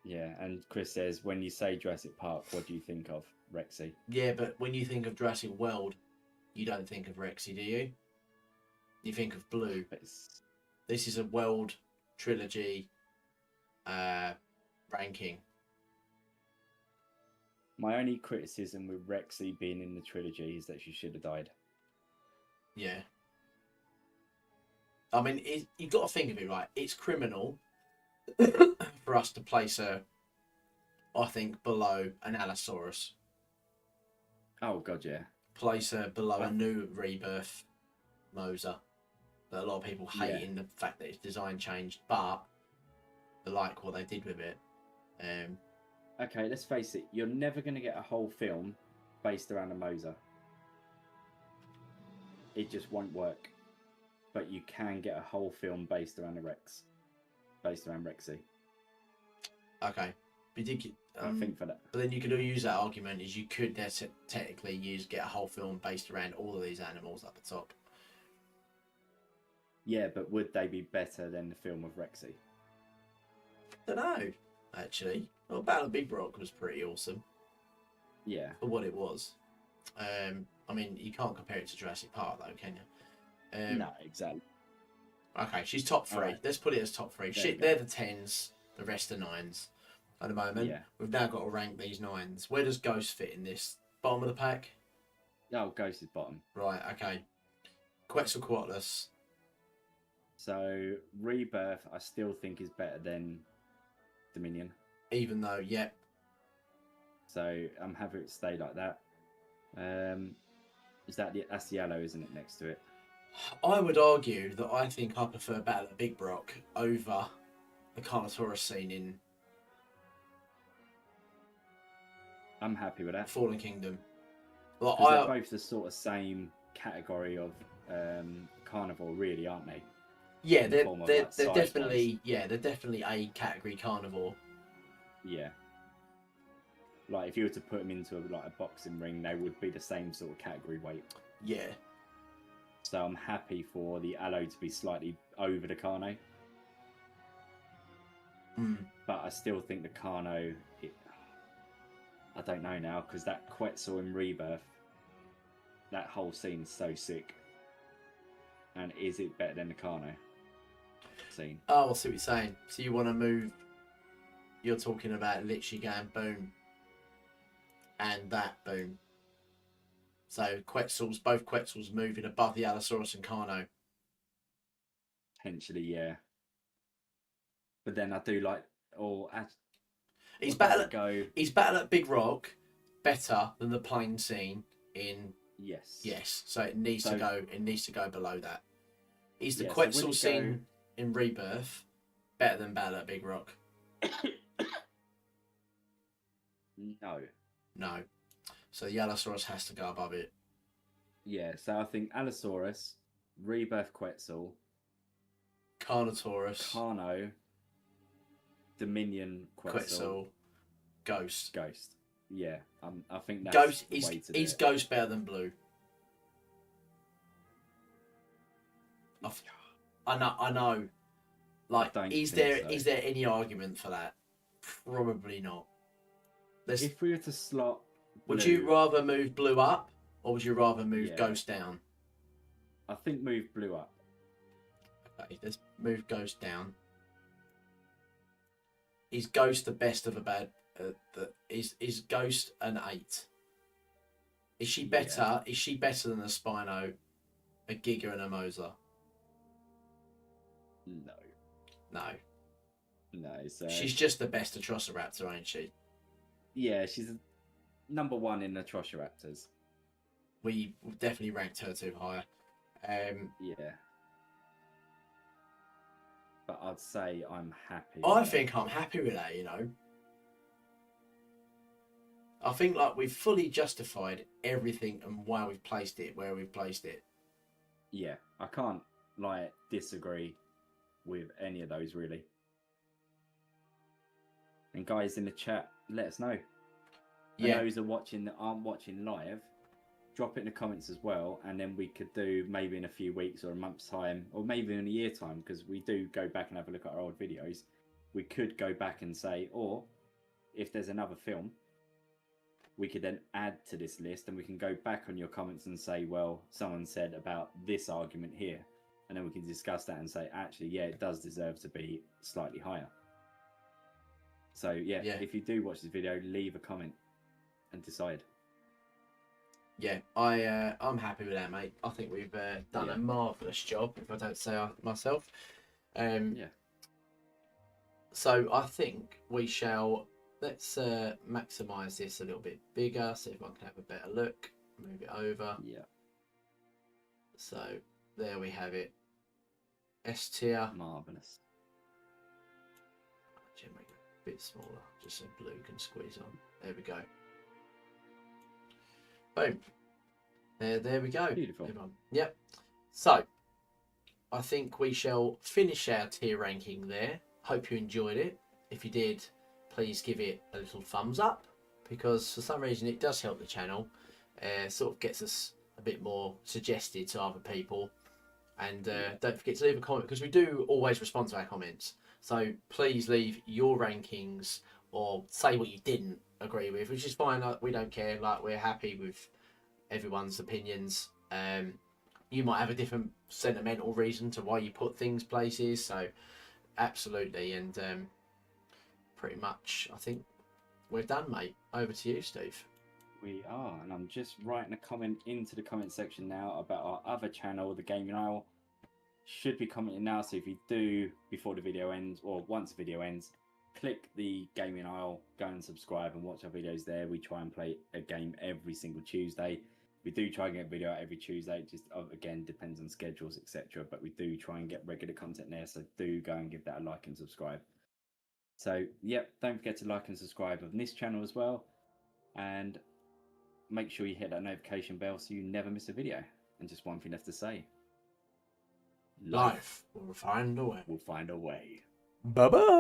Yeah, and Chris says, when you say Jurassic Park, what do you think of? Rexy? Yeah, but when you think of Jurassic World, you don't think of Rexy, do you? You think of Blue. This is a World trilogy ranking. My only criticism with Rexy being in the trilogy is that she should have died. Yeah. I mean, you've got to think of it, right? It's criminal for us to place her, I think, below an Allosaurus. Oh, God, yeah. Place her below a new rebirth Moser. That a lot of people hate in the fact that its design changed, but they like what they did with it. Okay, let's face it. You're never going to get a whole film based around a Moser. It just won't work. But you can get a whole film based around a Rex. Based around Rexy. Okay. I think for that. But then you could use that argument is you could technically get a whole film based around all of these animals at the top. Yeah, but would they be better than the film of Rexy? I don't know, actually. Well, Battle of Big Rock was pretty awesome. Yeah. For what it was. I mean, you can't compare it to Jurassic Park, though, can you? No, exactly. Okay, she's top 3. Right. Let's put it as top 3. They're the 10s, the rest are 9s. At the moment, we've now got to rank these 9s. Where does Ghost fit in this? Bottom of the pack? No, Ghost is bottom. Right, okay. Quetzalcoatlus. So, Rebirth, I still think is better than Dominion. Even though, So I'm happy to stay like that. That's the yellow, isn't it, next to it? I would argue that I think I prefer Battle at Big Rock over the Carnotaurus scene in I'm happy with that. Fallen Kingdom. Like, Because they're both the sort of same category of carnivore, really, aren't they? yeah, In the form of, like, they're size-wise. they're definitely a category carnivore. Yeah. Like, if you were to put them into a boxing ring, they would be the same sort of category weight. Yeah. So I'm happy for the Aloe to be slightly over the Carno. But I still think the Carno, I don't know now, because that Quetzal in Rebirth, that whole scene is so sick. And is it better than the Carno scene? Oh, I see what you're saying. So you want to move, you're talking about literally going boom and that boom. So both Quetzals moving above the Allosaurus and Carno. Potentially, yeah. But then I do like, He's Battle at Big Rock better than the plain scene in Yes. So it needs to go below that. Is the Yeah, so Quetzal when it scene in Rebirth better than Battle at Big Rock? No. So the Allosaurus has to go above it. Yeah, so I think Allosaurus, Rebirth Quetzal, Carnotaurus, Carno, Dominion Quetzal, Ghost. Yeah, I think that's Ghost the way to do is it. Ghost better than Blue? I know. Like, is there any argument for that? Probably not. If we were to slot Blue, would you rather move Blue up, or would you rather move Ghost down? I think move Blue up. Okay, let's move Ghost down. Is Ghost the best of a bad? Is Ghost an 8? Is she better? Yeah. Is she better than a Spino, a Giga, and a Moser? No. So she's just the best Atrociraptor, ain't she? Yeah, she's number 1 in Atrociraptors. We definitely ranked her too high. Yeah. But I'd say I'm happy. I think I'm happy with that, you know. I think like we've fully justified everything and why we've placed it where we've placed it. Yeah, I can't disagree with any of those really. And guys in the chat, let us know. Yeah. And those that aren't watching live, drop it in the comments as well, and then we could do maybe in a few weeks or a month's time, or maybe in a year time, because we do go back and have a look at our old videos. We could go back and say, or if there's another film, we could then add to this list, and we can go back on your comments and say, well, someone said about this argument here, and then we can discuss that and say, actually, yeah, it does deserve to be slightly higher. So yeah. If you do watch this video, leave a comment and decide. Yeah, I'm happy with that, mate. I think we've done a marvellous job, if I don't say myself. Yeah. So I think we shall, let's maximise this a little bit bigger, see if I can have a better look. Move it over. Yeah. So there we have it. S tier. Marvellous. Actually, make it a bit smaller, just so Blue can squeeze on. There we go. Boom. There we go. Beautiful. Yep. So, I think we shall finish our tier ranking there. Hope you enjoyed it. If you did, please give it a little thumbs up, because for some reason it does help the channel. Sort of gets us a bit more suggested to other people. And don't forget to leave a comment, because we do always respond to our comments. So please leave your rankings, or say what you didn't agree with, which is fine. Like, we don't care. Like, we're happy with everyone's opinions. You might have a different sentimental reason to why you put things places, so absolutely. And pretty much I think we're done, mate. Over to you, Steve. We are, and I'm just writing a comment into the comment section now about our other channel, the Gaming Isle. Should be commenting now, so if you do before the video ends, or once the video ends, click the gaming aisle, go and subscribe and watch our videos there. We try and play a game every single Tuesday. We do try and get a video out every Tuesday. It just, again, depends on schedules, etc. But we do try and get regular content there. So do go and give that a like and subscribe. So, yep, don't forget to like and subscribe on this channel as well. And make sure you hit that notification bell so you never miss a video. And just one thing left to say. Life will find a way. Will find a way. Bye-bye.